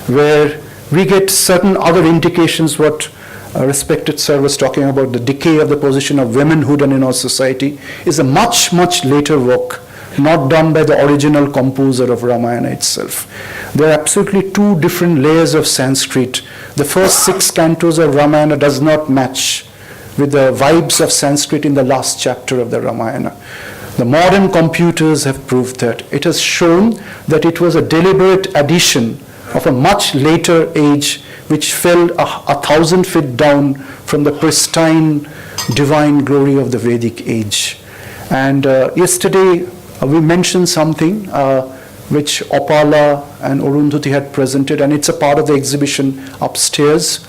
where we get certain other indications, what respected sir was talking about, the decay of the position of womanhood in our society, is a much, much later work, not done by the original composer of Ramayana itself. There are absolutely 2 different layers of Sanskrit. The first 6 cantos of Ramayana does not match with the vibes of Sanskrit in the last chapter of the Ramayana. The modern computers have proved that. It has shown that it was a deliberate addition of a much later age, which fell 1,000 feet down from the pristine divine glory of the Vedic age. And yesterday we mentioned something which Opala and Arundhati had presented, and it's a part of the exhibition upstairs.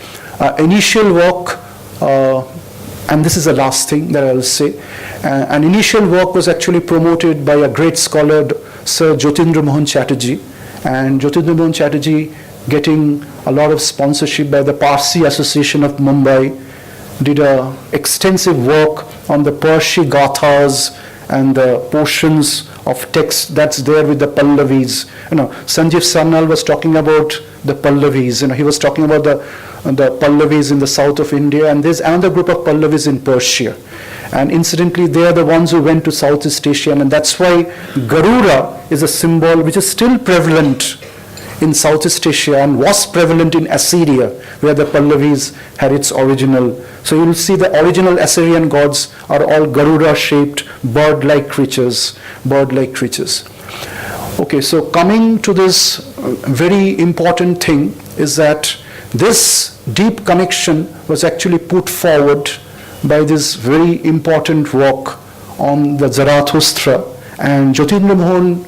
Initial work, and this is the last thing that I will say, an initial work was actually promoted by a great scholar, Sir Jyotindra Mohan Chatterjee, and Jyotindra Mohan Chatterjee, getting a lot of sponsorship by the Parsi Association of Mumbai, did extensive work on the Parsi Gathas and the portions of text that's there with the Pallavis. Sanjeev Sarnal was talking about the Pallavis. He was talking about the Pallavis in the south of India, and there's another group of Pallavis in Persia. And incidentally, they are the ones who went to Southeast Asia, and that's why Garuda is a symbol which is still prevalent in Southeast Asia and was prevalent in Assyria, where the Pallavis had its original. So you will see the original Assyrian gods are all Garuda-shaped, bird-like creatures. Okay, so coming to this very important thing is that this deep connection was actually put forward by this very important work on the Zarathustra, and Jyotindra Mohan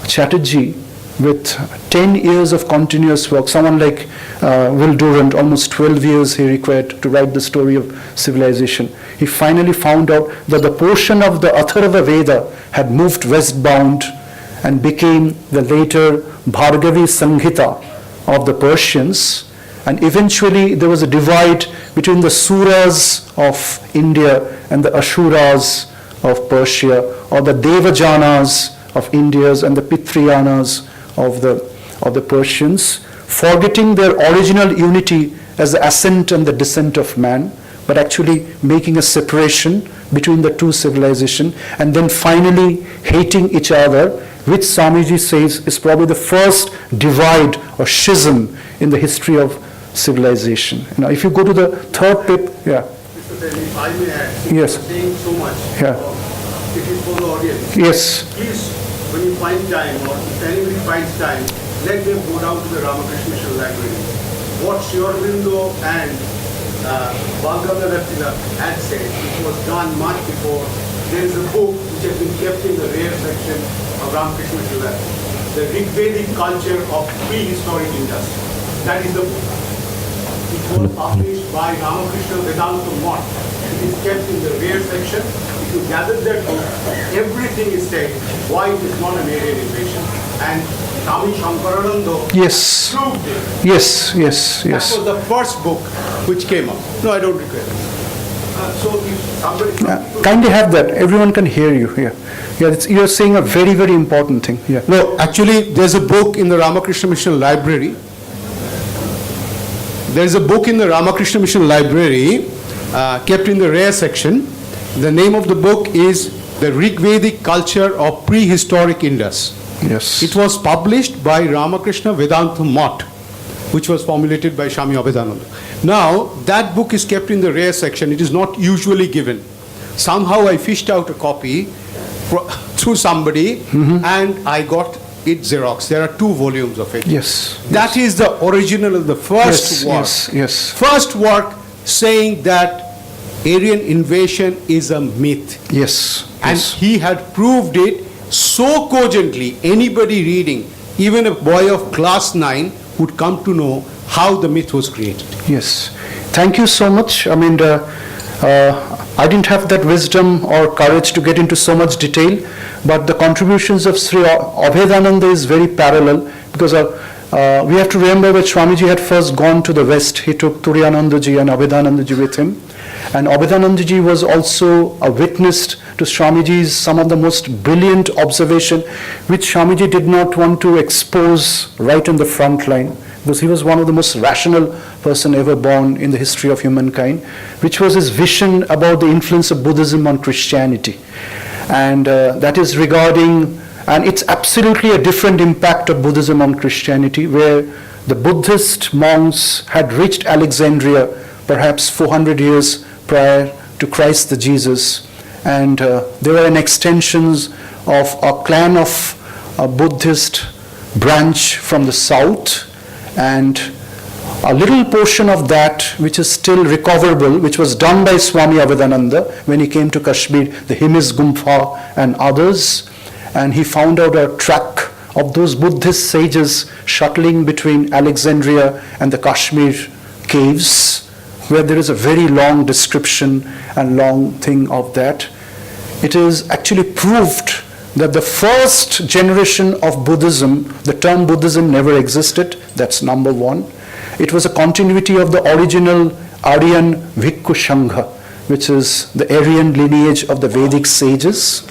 Chatterjee, with 10 years of continuous work, someone like Will Durant, almost 12 years he required to write the story of civilization. He finally found out that the portion of the Atharva Veda had moved westbound and became the later Bhargavi Sanghita of the Persians. And eventually there was a divide between the Suras of India and the Ashuras of Persia, or the Devajanas of India and the Pitriyanas of the Persians, forgetting their original unity as the ascent and the descent of man, but actually making a separation between the two civilizations, and then finally hating each other, which Swamiji says is probably the first divide or schism in the history of civilization. Now, if you go to the third tip, yeah. Mr. Sen, if I may add, since Yes. you're saying so much, Yeah. it is for the audience. Yes. Please, when you find time, or if anybody finds time, let them go down to the Ramakrishna Mission Library. What Sri Aurobindo and Bhagavad Gita had said, it was done much before. There is a book which has been kept in the rare section of Ramakrishna Mission Library, The Rigvedic Culture of Prehistoric Indus. That is the book. It was published by Ramakrishna Vedanta Math. It is kept in the rare section. If you gather that book, everything is said why it is not an alien invasion. And Swami Shankarananda Yes. proved it. Yes, yes, That yes. was the first book which came up. No, I don't regret it. So if somebody... Kindly have that. Everyone can hear you. Yeah. Yeah, you're saying a very, very important thing. Yeah. No, actually, there's a book in the Ramakrishna Mission Library. There's a book in the Ramakrishna Mission Library kept in the rare section. The name of the book is The Rigvedic Culture of Prehistoric Indus. Yes. It was published by Ramakrishna Vedanta Math, which was formulated by Swami Abhedananda. Now, that book is kept in the rare section. It is not usually given. Somehow I fished out a copy through somebody, and I got it Xerox. There are 2 volumes of it. Yes. That is the original, the first Yes, work. yes, yes. First work saying that Aryan invasion is a myth. Yes. And Yes. he had proved it so cogently, anybody reading, even a boy of class 9 would come to know how the myth was created. Yes. Thank you so much. I mean, I didn't have that wisdom or courage to get into so much detail, but the contributions of Sri Abhedananda is very parallel, because we have to remember that Swamiji had first gone to the West. He took Turiyanandaji and Abhedanandaji with him. And Abhedanandaji was also a witness to Swamiji's some of the most brilliant observation, which Swamiji did not want to expose right in the front line, because he was one of the most rational person ever born in the history of humankind, which was his vision about the influence of Buddhism on Christianity. And that is regarding, and it's absolutely a different impact of Buddhism on Christianity, where the Buddhist monks had reached Alexandria perhaps 400 years prior to Christ the Jesus, and they were an extensions of a clan of a Buddhist branch from the south, and a little portion of that which is still recoverable, which was done by Swami Abhedananda when he came to Kashmir, the Himis Gumpha and others, and he found out a track of those Buddhist sages shuttling between Alexandria and the Kashmir caves, where there is a very long description and long thing of that. It is actually proved that the first generation of Buddhism, the term Buddhism never existed. That's number one. It was a continuity of the original Aryan Bhikkhu Sangha, which is the Aryan lineage of the Vedic sages.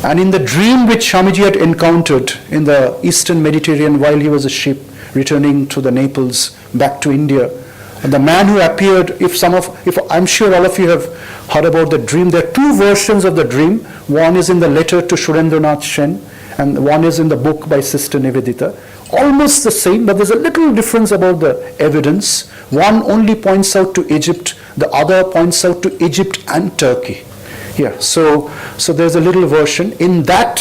And in the dream which Swamiji had encountered in the Eastern Mediterranean while he was a ship returning to the Naples back to India, the man who appeared, if I'm sure all of you have heard about the dream, there are 2 versions of the dream. One is in the letter to Surendranath Sen, and one is in the book by Sister Nivedita. Almost the same, but there's a little difference about the evidence. One only points out to Egypt, the other points out to Egypt and Turkey. Yeah, so there's a little version. In that,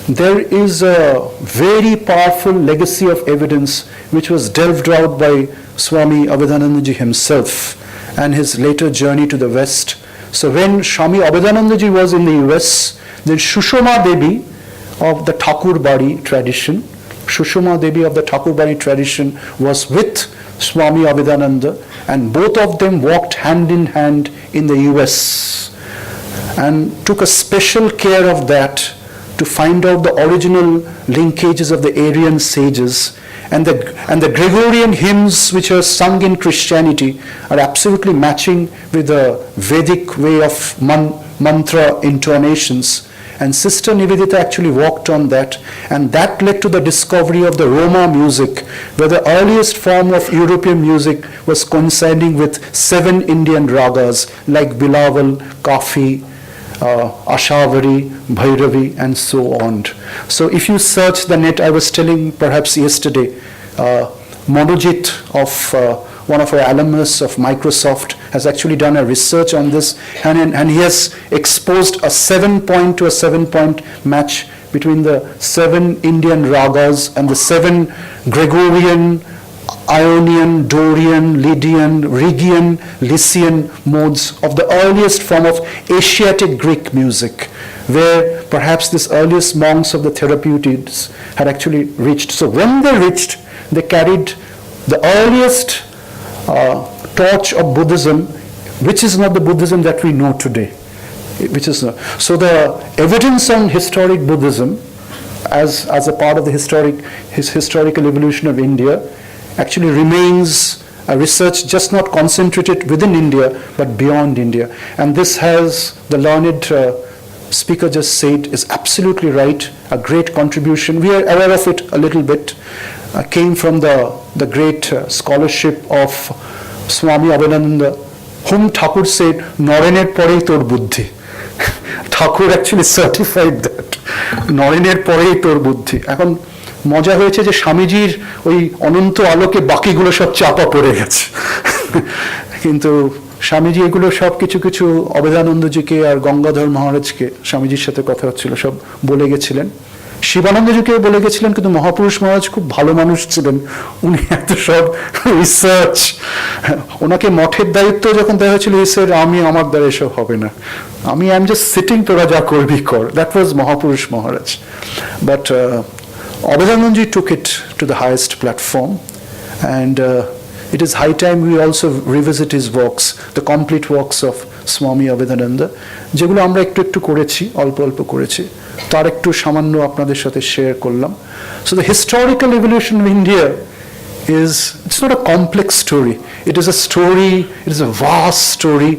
there is a very powerful legacy of evidence which was delved out by Swami Abhedanandaji himself and his later journey to the West. So when Swami Abhedanandaji was in the US, then Shushoma Devi of the Thakurbari tradition, was with Swami Abhedananda, and both of them walked hand in hand in the US and took a special care of that to find out the original linkages of the Aryan sages. And the Gregorian hymns which are sung in Christianity are absolutely matching with the Vedic way of mantra intonations. And Sister Nivedita actually walked on that, and that led to the discovery of the Roma music, where the earliest form of European music was coinciding with 7 Indian ragas like Bilawal, Kafi, Ashavari, Bhairavi, and so on. So if you search the net, I was telling perhaps yesterday, Monojit of one of our alumnus of Microsoft has actually done a research on this, and he has exposed a 7-point to a 7-point match between the 7 Indian ragas and the 7 Gregorian, Ionian, Dorian, Lydian, Rhegian, Lycian modes of the earliest form of Asiatic Greek music, where perhaps this earliest monks of the Therapeutics had actually reached. So when they reached, they carried the earliest torch of Buddhism, which is not the Buddhism that we know today. So the evidence on historic Buddhism as a part of the historical evolution of India actually remains a research just not concentrated within India but beyond India. And this has, the learned speaker just said, is absolutely right, a great contribution. We are aware of it a little bit. Came from the great scholarship of Swami Abhinananda, whom Thakur said, Norener porei tor buddhi. Thakur actually certified that. Norener porei tor buddhi. এখন মজা হয়েছে যে স্বামীজির ওই অনন্ত আলোকে বাকিগুলো সব চাপা পড়ে গেছে, কিন্তু স্বামীজি এগুলো সব কিছু কিছু অবেদানন্দজিকে আর গঙ্গাধর মহারাজকে, স্বামীজির সাথে কথা হচ্ছিল, সব বলে গেছিলেন। শিবানন্দজিকেও বলে গেছিলেন, কিন্তু মহাপুরুষ মহারাজ খুব ভালো মানুষ ছিলেন, উনি এত সব রিসার্চ, ওনাকে মঠের দায়িত্ব যখন দেওয়া হয়েছিল, আমি আমার দ্বারা এসব হবে না, আমি আই এম জাস্ট সিটিং, তোরা যা করবি কর। That was Mahapurush Maharaj. But Abhidanandaji took it to the highest platform, and it is high time we also revisit his works, the complete works of Swami Abhidananda, যেগুলো আমরা একটু একটু করেছি, অল্প অল্প করেছি, তার একটু সামান্য আপনাদের সাথে শেয়ার করলাম। So the historical evolution of India is, it's not a complex story. It is a story, it is a vast story,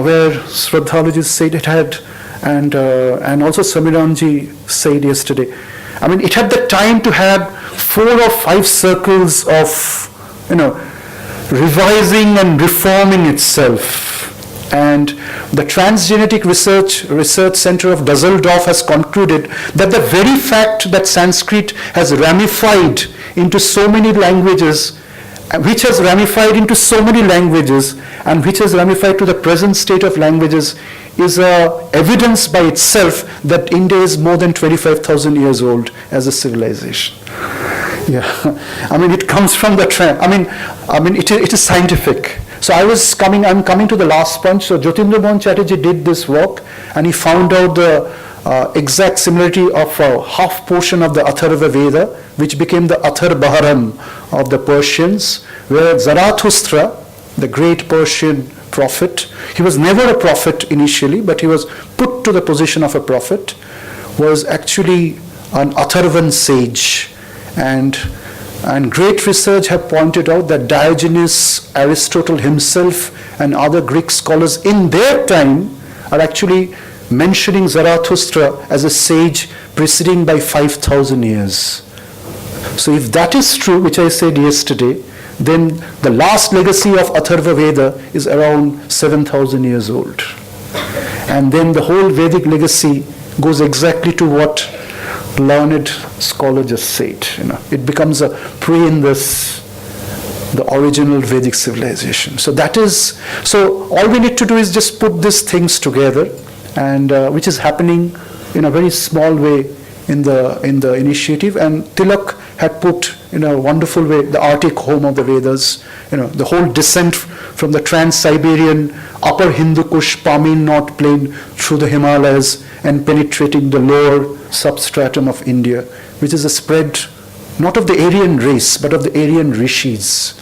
where Shraddhaluji said it had, and also Samiranji said yesterday, I mean, it had the time to have 4 or 5 circles of, revising and reforming itself. And the Transgenetic Research Center of Dusseldorf has concluded that the very fact that Sanskrit has ramified into so many languages, which has ramified into so many languages, and which has ramified to the present state of languages, is evidence by itself that India is more than 25,000 years old as a civilization. Yeah, I mean, it comes from the it is scientific. So I'm coming to the last point. So Jyotindra Mohan Chatterjee did this work, and he found out the exact similarity of a half portion of the Atharva Veda, which became the Atharvaharam of the Persians, where Zarathustra, the great Persian prophet, he was never a prophet initially, but he was put to the position of a prophet, was actually an Atharvan sage. And great research have pointed out that Diogenes, Aristotle himself, and other Greek scholars in their time are actually mentioning Zarathustra as a sage preceding by 5,000 years. So if that is true, which I said yesterday, then the last legacy of Atharva Veda is around 7,000 years old. And then the whole Vedic legacy goes exactly to what learned scholar just said. It becomes a the original Vedic civilization. So all we need to do is just put these things together, and which is happening in a very small way in the initiative. And Tilak had put in a wonderful way the Arctic home of the Vedas, the whole descent from the Trans-Siberian upper Hindu Kush Pameen North Plain through the Himalayas and penetrating the lower substratum of India, which is a spread not of the Aryan race but of the Aryan rishis.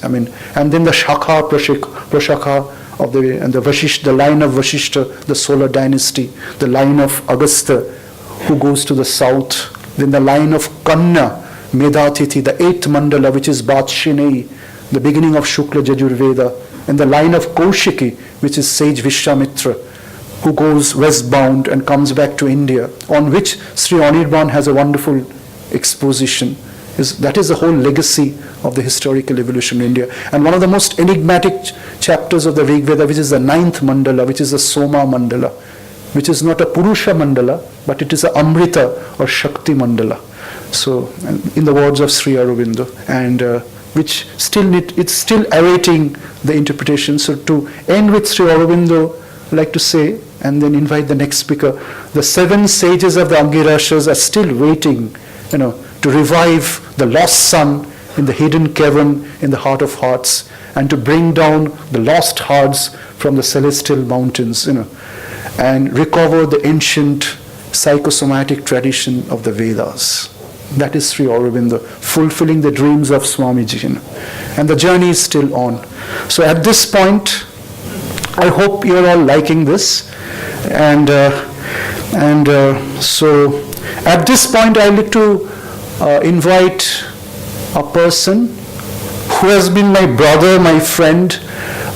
I mean, and then the Shakha, Prashakha of the line of Vashishta, the solar dynasty, the line of Agastya, who goes to the south, then the line of Kanna, Medhatithi, the 8th mandala, which is Batshinei, the beginning of Shukla Yajurveda, and the line of Kaushiki, which is sage Vishwamitra, who goes westbound and comes back to India, on which Sri Anirban has a wonderful exposition. That is the whole legacy of the historical evolution in India. And one of the most enigmatic chapters of the Rig Veda, which is the 9th mandala, which is the Soma mandala, which is not a Purusha mandala, but it is a Amrita or Shakti mandala. So, in the words of Sri Aurobindo, and which it's still awaiting the interpretation. So, to end with Sri Aurobindo, I'd like to say, and then invite the next speaker, the 7 sages of the Angirashas are still waiting, to revive the lost sun in the hidden cavern in the heart of hearts, and to bring down the lost hearts from the celestial mountains, and recover the ancient psychosomatic tradition of the Vedas. That is Sri Aurobindo, fulfilling the dreams of Swamiji. And the journey is still on. So at this point, I hope you're all liking this. And so at this point, I'd like to invite a person who has been my brother, my friend,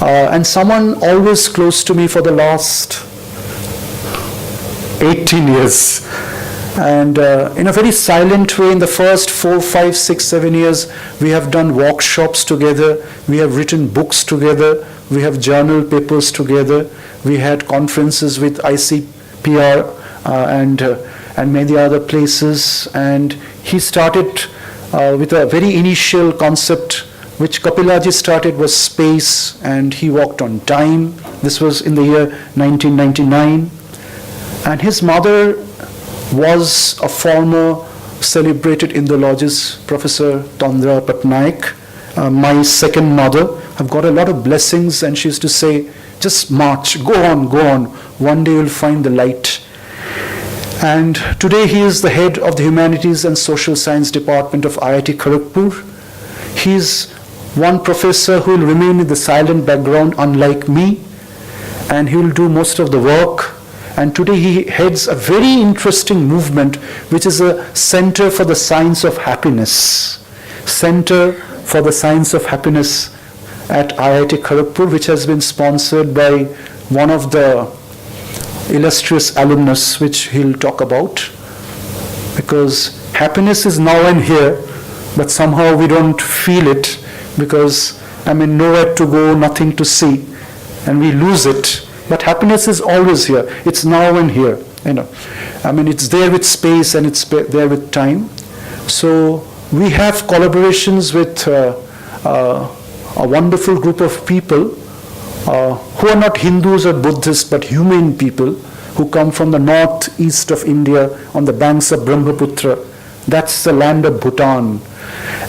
and someone always close to me for the last 18 years. And in a very silent way, in the first 4, 5, 6, 7 years, we have done workshops together, we have written books together, we have journal papers together, we had conferences with ICPR and many other places. And he started with a very initial concept which Kapilaji started, was space, and he worked on time. This was in the year 1999. And his mother was a former celebrated Indologist, Professor Tandra Patnaik, my second mother. I've got a lot of blessings, and she used to say, just march, go on, one day you'll find the light. And today he is the head of the Humanities and Social Science Department of IIT Kharagpur. He's one professor who will remain in the silent background, unlike me, and he will do most of the work. And today he heads a very interesting movement, which is a Center for the Science of Happiness. Center for the Science of Happiness at IIT Kharagpur, which has been sponsored by one of the illustrious alumnus, which he'll talk about. Because happiness is now and here, but somehow we don't feel it, because nowhere to go, nothing to see, and we lose it. But happiness is always here. It's now and here. It's there with space and it's there with time. So we have collaborations with a wonderful group of people who are not Hindus or Buddhists, but humane people who come from the northeast of India on the banks of Brahmaputra. That's the land of Bhutan.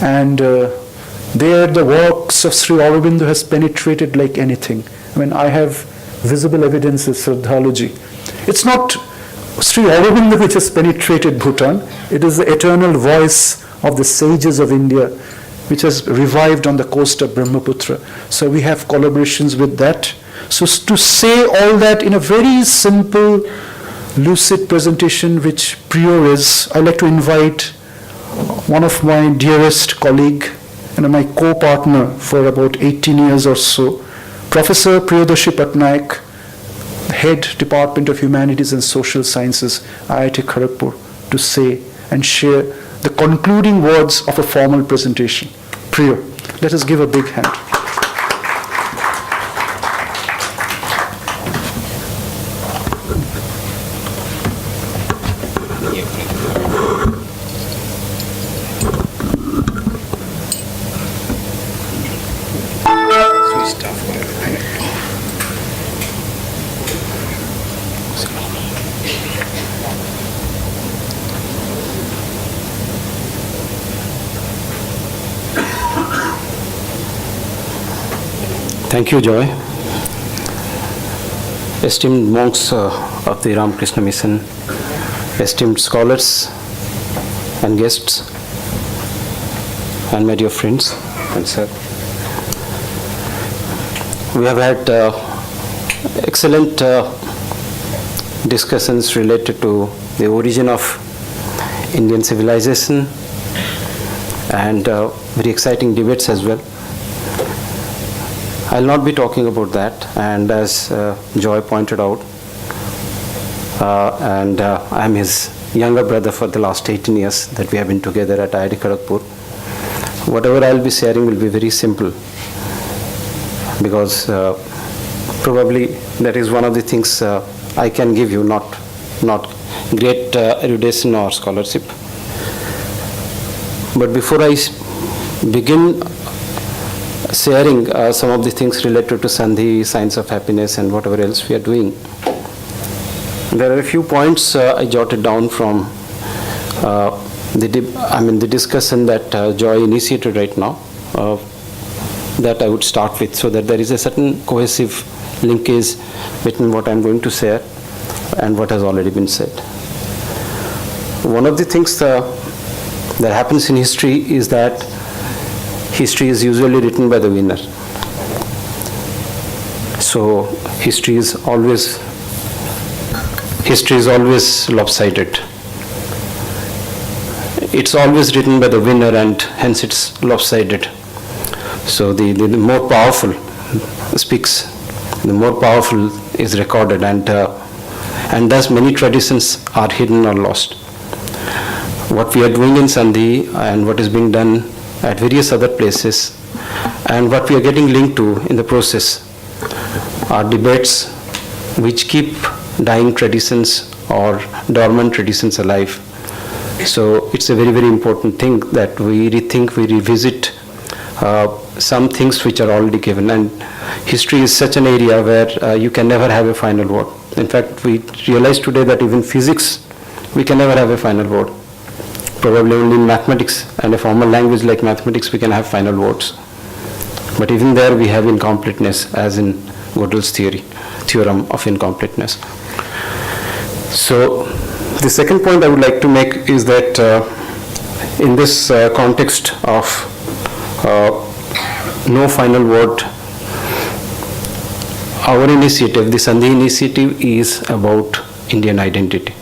And there the works of Sri Aurobindo has penetrated like anything. I have visible evidence of Shraddhaloji. It's not Sri Aurobindo which has penetrated Bhutan. It is the eternal voice of the sages of India, which has revived on the coast of Brahmaputra. So we have collaborations with that. So to say all that in a very simple, lucid presentation, which Priyo is, I'd like to invite one of my dearest colleague and my co-partner for about 18 years or so, Professor Priyodashi Patnaik, Head Department of Humanities and Social Sciences, IIT Kharagpur, to say and share the concluding words of a formal presentation. Priyo, let us give a big hand. Thank you, Joy. Esteemed monks of the Ramakrishna Mission, esteemed scholars and guests, and my dear friends and sir. We have had excellent discussions related to the origin of Indian civilization and very exciting debates as well. I'll not be talking about that, and as Joy pointed out, and I'm his younger brother for the last 18 years that we have been together at IIT Kharagpur. Whatever I'll be sharing will be very simple, because probably that is one of the things I can give you, not great erudition or scholarship. But before I begin sharing some of the things related to Sandhi, Science of Happiness, and whatever else we are doing, there are a few points I jotted down from the discussion that Joy initiated right now, that I would start with, so that there is a certain cohesive linkage between what I'm going to share and what has already been said. One of the things that happens in history is that history is usually written by the winner. So history is always lopsided. It's always written by the winner, and hence it's lopsided. So the more powerful speaks, the more powerful is recorded, and thus many traditions are hidden or lost. What we are doing in Sandhi and what is being done at various other places, and what we are getting linked to in the process, are debates which keep dying traditions or dormant traditions alive. So it's a very, very important thing that we rethink, we revisit some things which are already given. And history is such an area where you can never have a final word. In fact, we realize today that even physics, we can never have a final word. Probably only in mathematics and a formal language like mathematics we can have final words. But even there we have incompleteness, as in Gödel's theorem of incompleteness. So the second point I would like to make is that in this context of no final word, our initiative, the Sandhi initiative, is about Indian identity.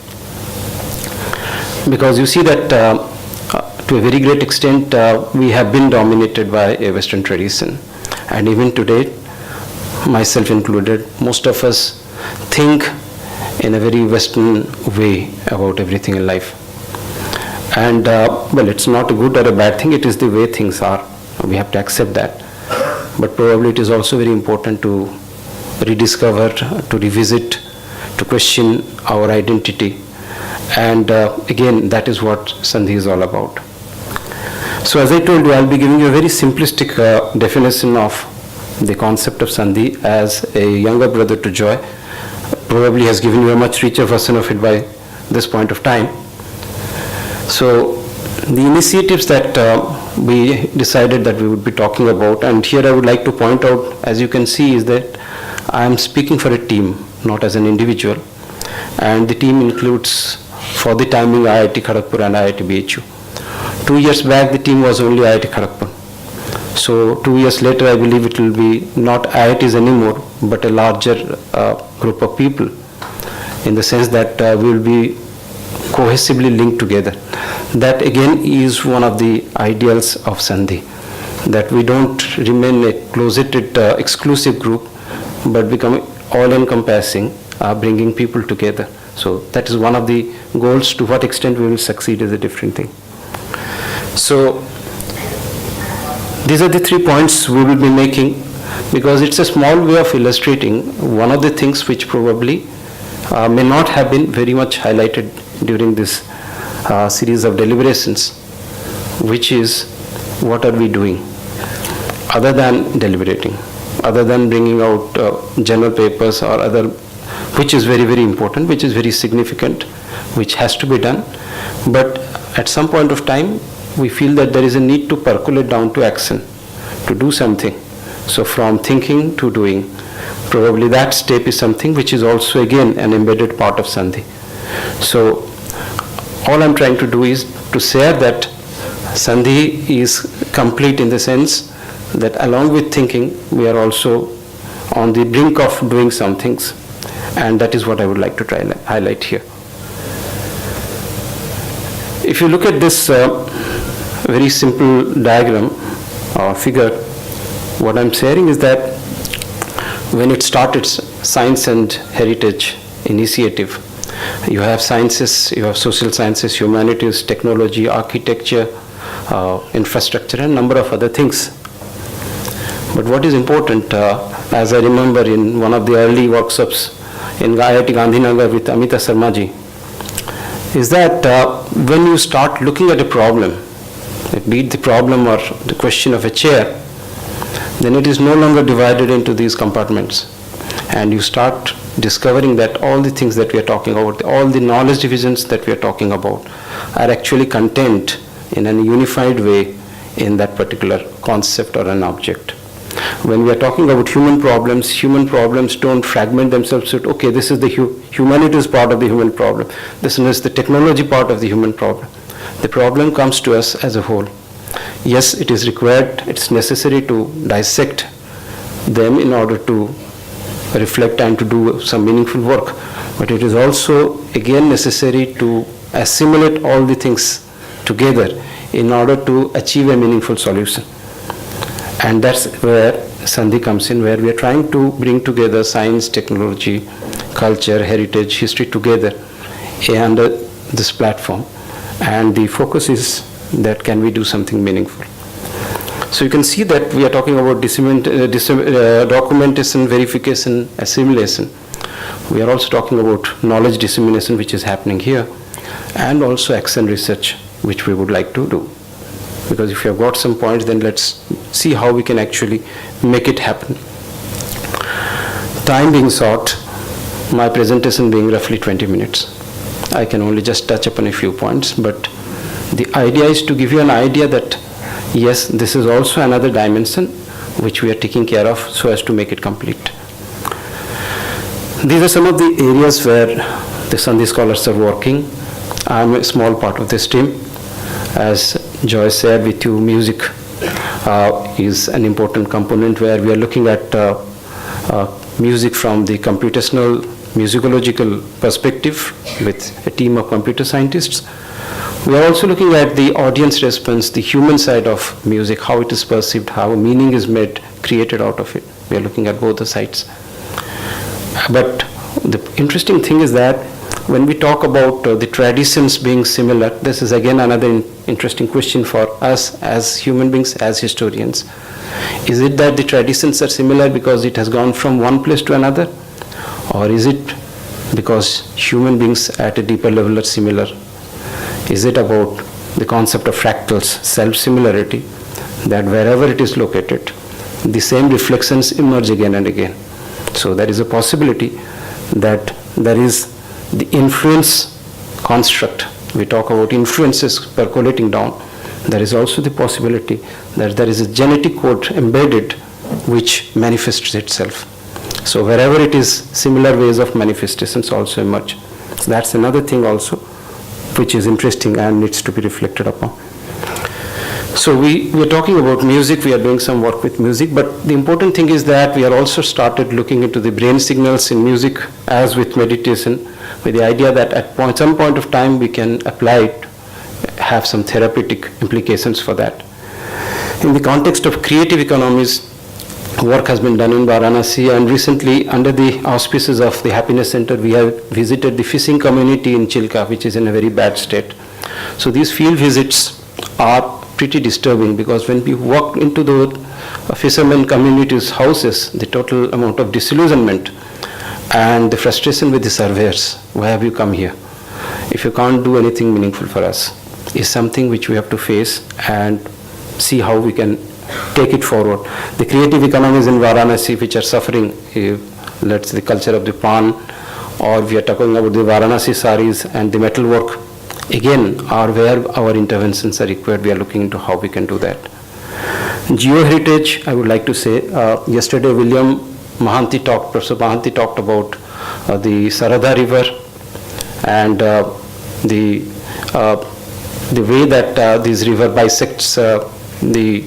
Because you see that to a very great extent we have been dominated by a Western tradition, and even today, myself included, most of us think in a very Western way about everything in life. And well, it's not a good or a bad thing, it is the way things are. We have to accept that. But probably it is also very important to rediscover, to revisit, to question our identity. And again, that is what Sandhi is all about. So as I told you, I'll be giving you a very simplistic definition of the concept of Sandhi as a younger brother to Joy. Probably has given you a much richer version of it by this point of time. So the initiatives that we decided that we would be talking about, and here I would like to point out, as you can see, is that I am speaking for a team, not as an individual. And the team includes, for the timing, IIT Kharagpur and IIT BHU. 2 years back, the team was only IIT Kharagpur. So 2 years later, I believe it will be not IITs anymore, but a larger group of people, in the sense that we will be cohesively linked together. That again is one of the ideals of Sandhi, that we don't remain a closeted, exclusive group, but become all-encompassing, bringing people together. So that is one of the goals. To what extent we will succeed is a different thing. So these are the 3 points we will be making, because it's a small way of illustrating one of the things which probably may not have been very much highlighted during this series of deliberations, which is what are we doing other than deliberating, other than bringing out journal papers or other, which is very, very important, which is very significant, which has to be done. But at some point of time, we feel that there is a need to percolate down to action, to do something. So from thinking to doing, probably that step is something which is also again an embedded part of Sandhi. So all I'm trying to do is to share that Sandhi is complete in the sense that along with thinking, we are also on the brink of doing some things. And that is what I would like to try and highlight here. If you look at this very simple diagram or figure, what I'm sharing is that when it started, Science and Heritage Initiative, You have sciences, you have social sciences, humanities, technology, architecture, infrastructure, and number of other things. But what is important, as I remember in one of the early workshops in IIT Gandhinagar with Amita Sarmaji, is that when you start looking at a problem, be it the problem or the question of a chair, then it is no longer divided into these compartments. And you start discovering that all the things that we are talking about, all the knowledge divisions that we are talking about, are actually contained in a unified way in that particular concept or an object. When we are talking about human problems don't fragment themselves to, okay, this is the humanities part of the human problem, this is the technology part of the human problem. The problem comes to us as a whole. Yes, it is required, it's necessary to dissect them in order to reflect and to do some meaningful work, but it is also again necessary to assimilate all the things together in order to achieve a meaningful solution. And that's where Sandhi comes in, where we are trying to bring together science, technology, culture, heritage, history together under this platform. And the focus is that can we do something meaningful. So you can see that we are talking about documentation, verification, assimilation. We are also talking about knowledge dissemination, which is happening here, and also action research, which we would like to do. Because if you have got some points, then let's see how we can actually make it happen. Time being short, my presentation being roughly 20 minutes, I can only just touch upon a few points, but the idea is to give you an idea that yes, this is also another dimension which we are taking care of so as to make it complete. These are some of the areas where the Sandhi scholars are working. I am a small part of this team. As Joy shared with you, music is an important component where we are looking at music from the computational musicological perspective with a team of computer scientists. We are also looking at the audience response, the human side of music, how it is perceived, how meaning is made, created out of it. We are looking at both the sides. But the interesting thing is that when we talk about the traditions being similar, this is again another interesting question for us as human beings, as historians. Is it that the traditions are similar because it has gone from one place to another? Or is it because human beings at a deeper level are similar? Is it about the concept of fractals, self-similarity, that wherever it is located, the same reflections emerge again and again? So there is a possibility that there is the influence construct. We talk about influences percolating down. There is also the possibility that there is a genetic code embedded which manifests itself. So wherever it is, similar ways of manifestations also emerge. So that's another thing also which is interesting and needs to be reflected upon. So we are talking about music, we are doing some work with music, but the important thing is that we are also started looking into the brain signals in music as with meditation, with the idea that at some point of time we can apply it, have some therapeutic implications for that. In the context of creative economies, work has been done in Varanasi, and recently under the auspices of the Happiness Center we have visited the fishing community in Chilka, which is in a very bad state. So these field visits are pretty disturbing, because when we walk into the fishermen communities' houses, the total amount of disillusionment and the frustration with the surveyors, why have you come here if you can't do anything meaningful for us, is something which we have to face and see how we can take it forward. The creative economies in Varanasi which are suffering, let's say the culture of the pan, or we are talking about the Varanasi saris and the metalwork, again are where our interventions are required. We are looking into how we can do that. Geo-heritage, I would like to say, yesterday Professor Mahanti talked about the Sarada River and the way that this river bisects the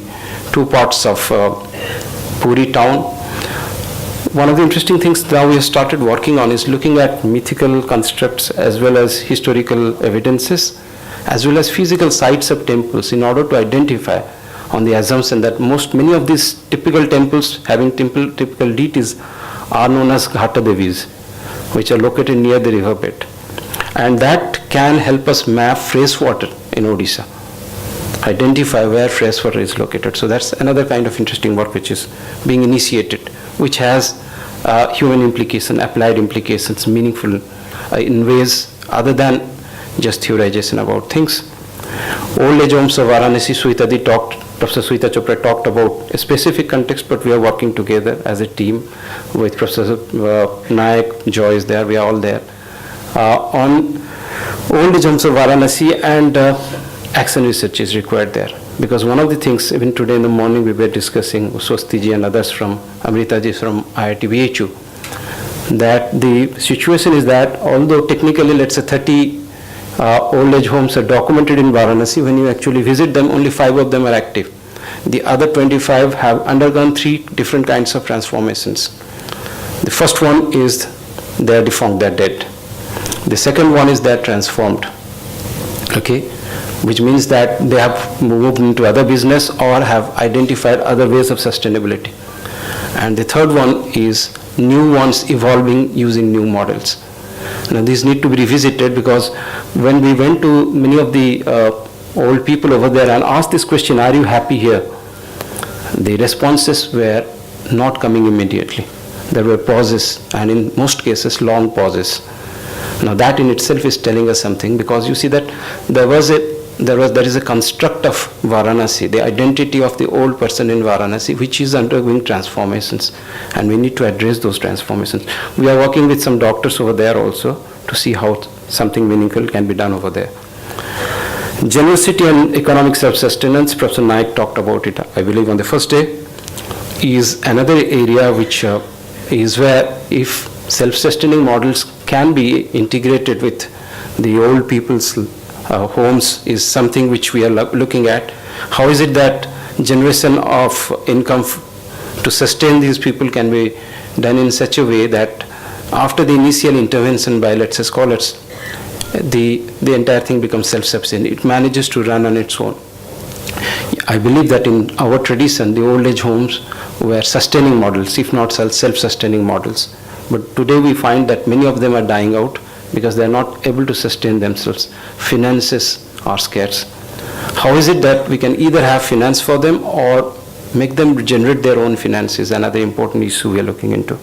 two parts of Puri town. One of the interesting things now we have started working on is looking at mythical constructs as well as historical evidences, as well as physical sites of temples, in order to identify on the assumption that many of these typical temples having typical deities are known as Ghata Devis, which are located near the riverbed. And that can help us map freshwater in Odisha, identify where freshwater is located. So that's another kind of interesting work which is being initiated, which has human implication, applied implications, meaningful in ways other than just theorization about things. Old age homes of Varanasi, Professor Suita Chopra talked about a specific context, but we are working together as a team with Professor Nayak, Joy is there, we are all there, on old age homes of Varanasi, and action research is required there. Because one of the things, even today in the morning we were discussing, Swasti ji and others from, Amrita ji from IIT BHU, that the situation is that although technically let's say 30 old age homes are documented in Varanasi, when you actually visit them, only 5 of them are active. The other 25 have undergone 3 different kinds of transformations. The first one is they are defunct, they are dead. The second one is they are transformed, okay, which means that they have moved into other business or have identified other ways of sustainability. And the third one is new ones evolving using new models. Now these need to be revisited, because when we went to many of the old people over there and asked this question, are you happy here? The responses were not coming immediately. There were pauses, and in most cases long pauses. Now that in itself is telling us something, because you see that there is a construct of Varanasi, the identity of the old person in Varanasi, which is undergoing transformations, and we need to address those transformations. We are working with some doctors over there also to see how something meaningful can be done over there. Generosity and economic self-sustenance, Professor Naik talked about it, I believe, on the first day, is another area which is where if self-sustaining models can be integrated with the old people's homes is something which we are looking at. How is it that generation of income to sustain these people can be done in such a way that after the initial intervention by, let's say, scholars, the entire thing becomes self-sufficient. It manages to run on its own. I believe that in our tradition, the old age homes were sustaining models, if not self-sustaining models. But today we find that many of them are dying out because they are not able to sustain themselves. Finances are scarce. How is it that we can either have finance for them or make them generate their own finances? Another important issue we are looking into.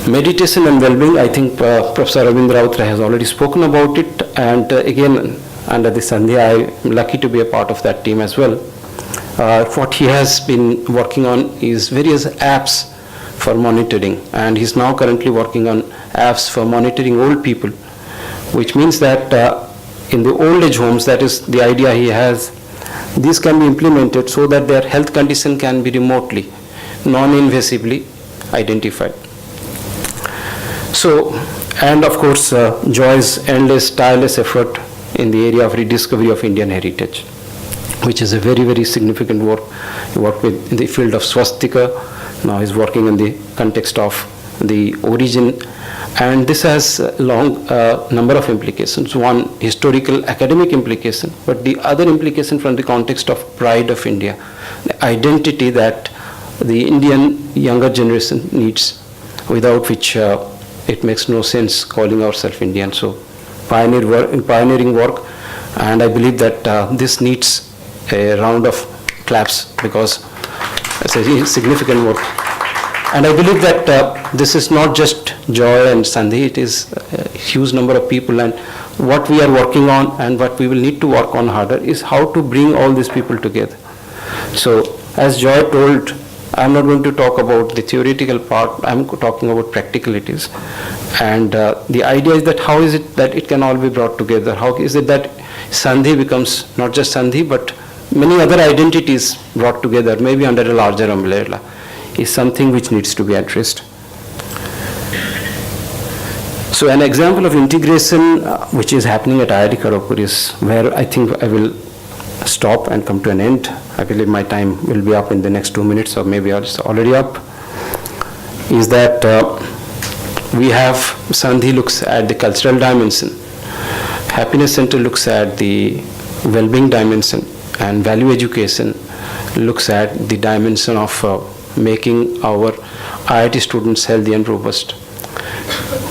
Meditation and well-being, I think Professor Ravindra Rautra has already spoken about it, and again under the Sandhya I am lucky to be a part of that team as well. What he has been working on is various apps for monitoring, and he's now currently working on apps for monitoring old people, which means that in the old age homes, that is the idea he has, these can be implemented so that their health condition can be remotely, non-invasively identified. So, and of course, Joy's endless, tireless effort in the area of rediscovery of Indian heritage, which is a very, very significant work. He worked in the field of swastika, now he's working in the context of the origin, and this has a long number of implications. One, historical academic implication, but the other implication from the context of pride of India, the identity that the Indian younger generation needs, without which it makes no sense calling ourselves Indian. So pioneering work, and I believe that this needs a round of claps, because it's a significant work. And I believe that this is not just Joy and Sandhi, it is a huge number of people, and what we are working on and what we will need to work on harder is how to bring all these people together. So as Joy told, I'm not going to talk about the theoretical part, I'm talking about practicalities. And the idea is that how is it that it can all be brought together? How is it that Sandhi becomes not just Sandhi, but many other identities brought together, maybe under a larger umbrella, is something which needs to be addressed. So an example of integration which is happening at IIT Kharagpur is where I think I will stop and come to an end. I believe my time will be up in the next 2 minutes, or maybe it's already up, is that we have Sandhi looks at the cultural dimension, Happiness Center looks at the well-being dimension, and value education looks at the dimension of making our IIT students healthy and robust.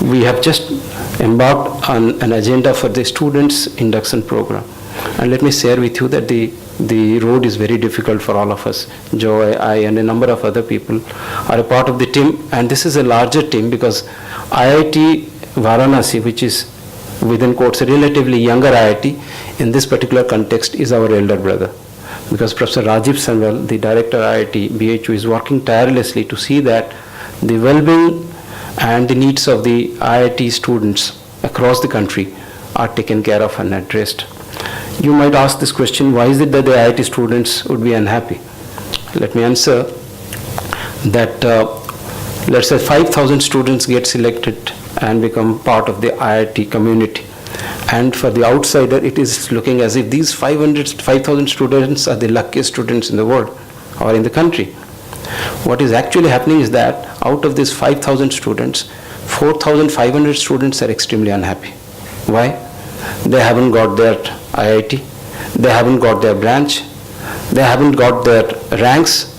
We have just embarked on an agenda for the students' induction program. And let me share with you that the road is very difficult for all of us. Joy, I, and a number of other people are a part of the team, and this is a larger team because IIT Varanasi, which is within quotes a relatively younger IIT, in this particular context is our elder brother. Because Professor Rajiv Sanwal, the director IIT BHU, is working tirelessly to see that the well-being and the needs of the IIT students across the country are taken care of and addressed. You might ask this question, why is it that the IIT students would be unhappy? Let me answer that let's say 5,000 students get selected and become part of the IIT community. And for the outsider, it is looking as if these 5,000 students are the luckiest students in the world or in the country. What is actually happening is that out of these 5,000 students, 4,500 students are extremely unhappy. Why? They haven't got their IIT, they haven't got their branch, they haven't got their ranks.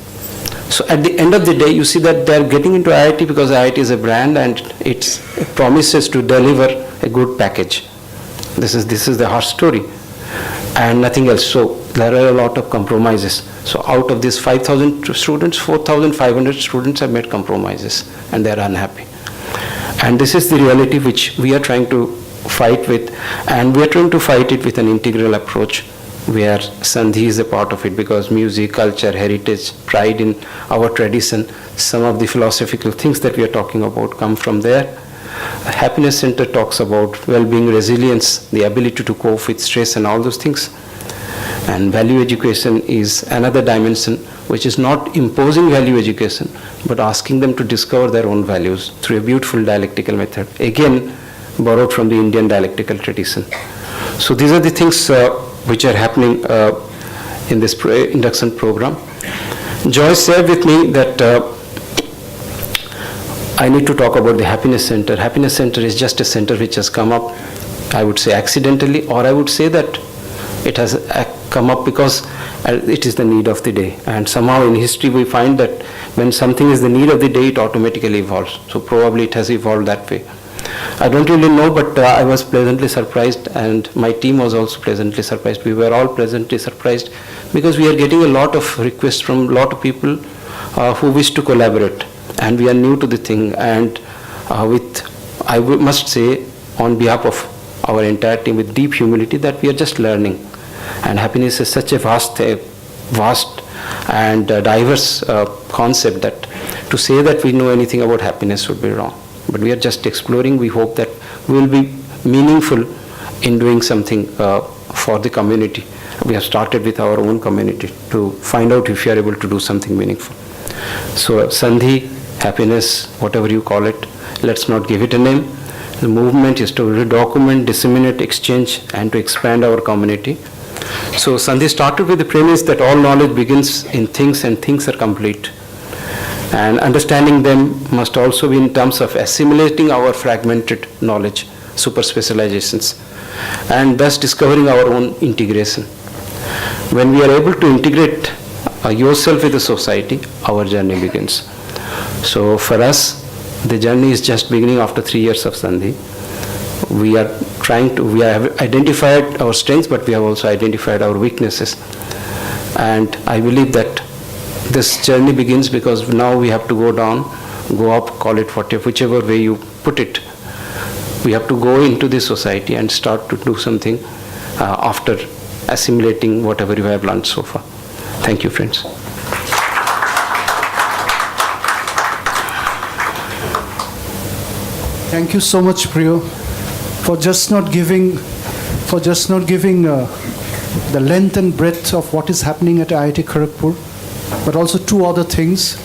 So at the end of the day, you see that they are getting into IIT because IIT is a brand and it promises to deliver a good package. This is the harsh story and nothing else. So there are a lot of compromises. So out of these 5,000 students, 4,500 students have made compromises and they are unhappy. And this is the reality which we are trying to fight with, and we are trying to fight it with an integral approach where Sandhi is a part of it, because music, culture, heritage, pride in our tradition, some of the philosophical things that we are talking about come from there. Happiness Center talks about well-being, resilience, the ability to cope with stress and all those things. And value education is another dimension which is not imposing value education but asking them to discover their own values through a beautiful dialectical method, again borrowed from the Indian dialectical tradition. So these are the things which are happening in this induction program. Joyce shared with me that I need to talk about the Happiness Center. Happiness Center is just a center which has come up, I would say accidentally, or I would say that it has come up because it is the need of the day. And somehow in history we find that when something is the need of the day, it automatically evolves. So probably it has evolved that way. I don't really know, but I was pleasantly surprised, and my team was also pleasantly surprised. We were all pleasantly surprised because we are getting a lot of requests from a lot of people who wish to collaborate, and we are new to the thing. And I must say, on behalf of our entire team, with deep humility, that we are just learning. And happiness is such a vast and diverse concept that to say that we know anything about happiness would be wrong. But we are just exploring. We hope that we will be meaningful in doing something for the community. We have started with our own community to find out if we are able to do something meaningful. So Sandhi, happiness, whatever you call it, let's not give it a name. The movement is to document, disseminate, exchange, and to expand our community. So Sandhi started with the premise that all knowledge begins in things and things are complete. And understanding them must also be in terms of assimilating our fragmented knowledge, super specializations, and thus discovering our own integration. When we are able to integrate yourself with the society, our journey begins. So for us, the journey is just beginning after 3 years of Sandhi. We have identified our strengths, but we have also identified our weaknesses. And I believe that this journey begins because now we have to go down, go up, call it whichever way you put it. We have to go into the society and start to do something after assimilating whatever we have learned so far. Thank you, friends. Thank you so much, Priyo, for just not giving the length and breadth of what is happening at IIT Kharagpur, but also two other things.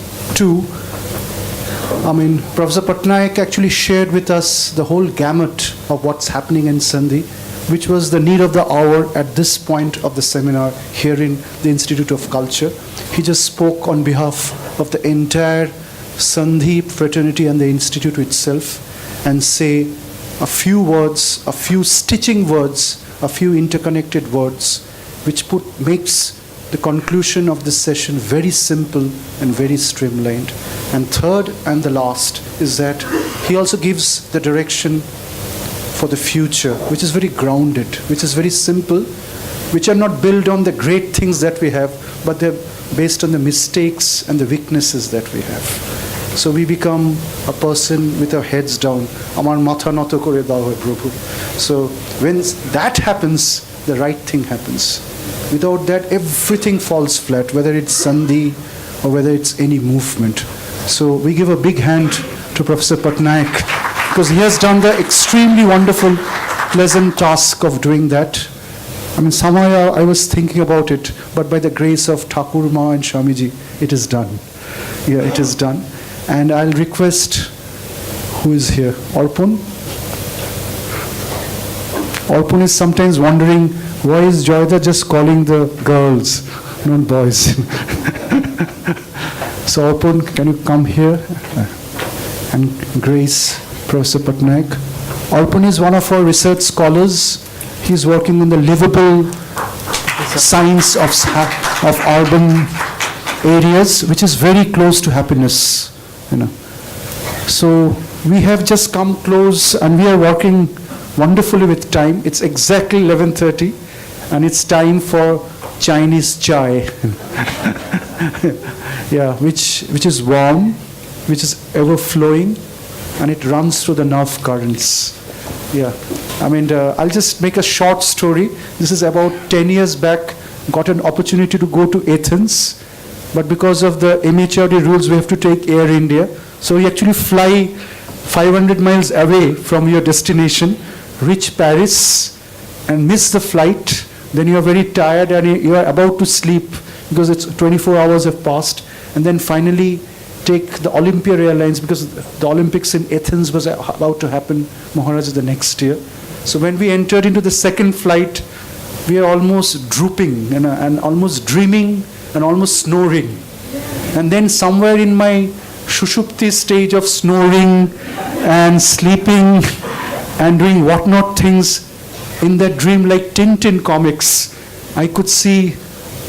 Professor Patnaik actually shared with us the whole gamut of what's happening in Sandhi, which was the need of the hour at this point of the seminar here in the Institute of Culture. He just spoke on behalf of the entire Sandhi fraternity and the Institute itself, and say a few words, a few stitching words, a few interconnected words, which makes the conclusion of this session very simple and very streamlined. And third and the last is that he also gives the direction for the future, which is very grounded, which is very simple, which are not built on the great things that we have, but they're based on the mistakes and the weaknesses that we have. So we become a person with our heads down. Amar matha nato kore dao hai Prabhu. So when that happens, the right thing happens. Without that, everything falls flat, whether it's sandhi or whether it's any movement. So we give a big hand to Professor Patnaik, because he has done the extremely wonderful, pleasant task of doing that. I mean, somehow I was thinking about it, but by the grace of Thakur Ma and Swamiji, it is done. Yeah, it is done. And I'll request, who is here? Arpun? Arpun is sometimes wondering, why is Joyda just calling the girls, not boys? So Arpun, can you come here? And Grace, Professor Patnaik. Arpun is one of our research scholars. He's working on the livable science of urban areas, which is very close to happiness. So we have just come close, and we are working wonderfully with time. It's exactly 11:30, and it's time for Chinese chai. Yeah, which is warm, which is ever flowing, and it runs through the nerve currents. Yeah, I mean, I'll just make a short story. This is about 10 years back. Got an opportunity to go to Athens, but because of the MHRD rules, we have to take Air India. So you actually fly 500 miles away from your destination, reach Paris, and miss the flight. Then you are very tired and you are about to sleep because it's 24 hours have passed. And then finally take the Olympia Airlines, because the Olympics in Athens was about to happen, Maharaj, the next year. So when we entered into the second flight, we are almost drooping and almost dreaming and almost snoring. And then somewhere in my Shushupti stage of snoring and sleeping and doing whatnot things, in that dream, like Tintin comics, I could see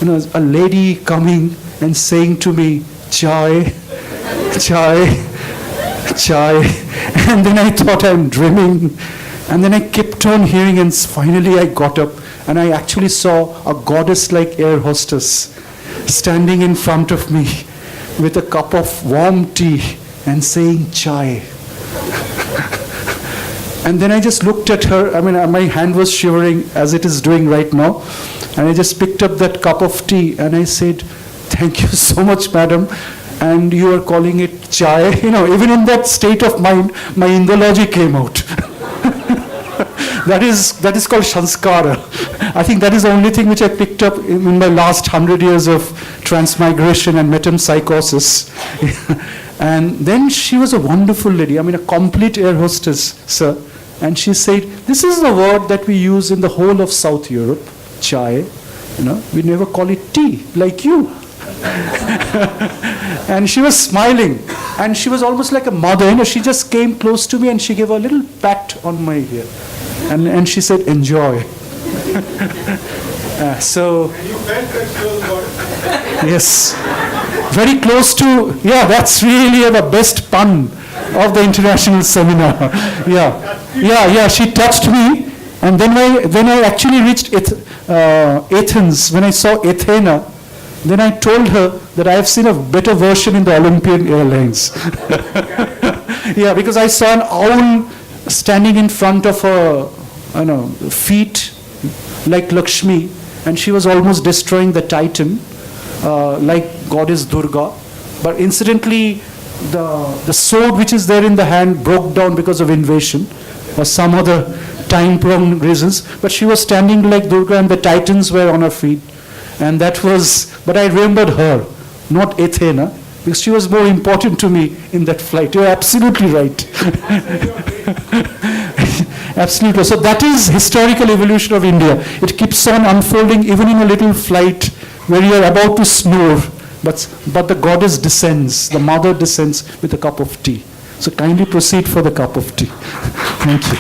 a lady coming and saying to me, chai, chai, chai. And then I thought I'm dreaming. And then I kept on hearing, and finally I got up and I actually saw a goddess-like air hostess standing in front of me with a cup of warm tea and saying chai. And then I just looked at her. I mean, my hand was shivering as it is doing right now. And I just picked up that cup of tea and I said, thank you so much, madam. And you are calling it chai. Even in that state of mind, my Indology came out. That is called Sanskara. I think that is the only thing which I picked up in my last 100 years of transmigration and metempsychosis. And then she was a wonderful lady. I mean, a complete air hostess, sir. And she said, this is the word that we use in the whole of South Europe, chai. We never call it tea, like you. And she was smiling. And she was almost like a mother. She just came close to me and she gave a little pat on my ear. And she said, enjoy. So, And you felt that she was God? Yes. Very close to, that's really the best pun of the international seminar. Yeah, she touched me. And then I actually reached Athens, when I saw Athena, then I told her that I have seen a better version in the Olympian Airlines. Yeah, because I saw an owl standing in front of her feet like Lakshmi, and she was almost destroying the Titan, like goddess Durga. But incidentally, the sword which is there in the hand broke down because of invasion or some other time-prone reasons. But she was standing like Durga and the Titans were on her feet. And but I remembered her, not Athena, because she was more important to me in that flight. You're absolutely right. Absolutely. So that is historical evolution of India. It keeps on unfolding even in a little flight where you are about to snore, but the goddess descends, the mother descends with a cup of tea. So kindly proceed for the cup of tea. Thank you.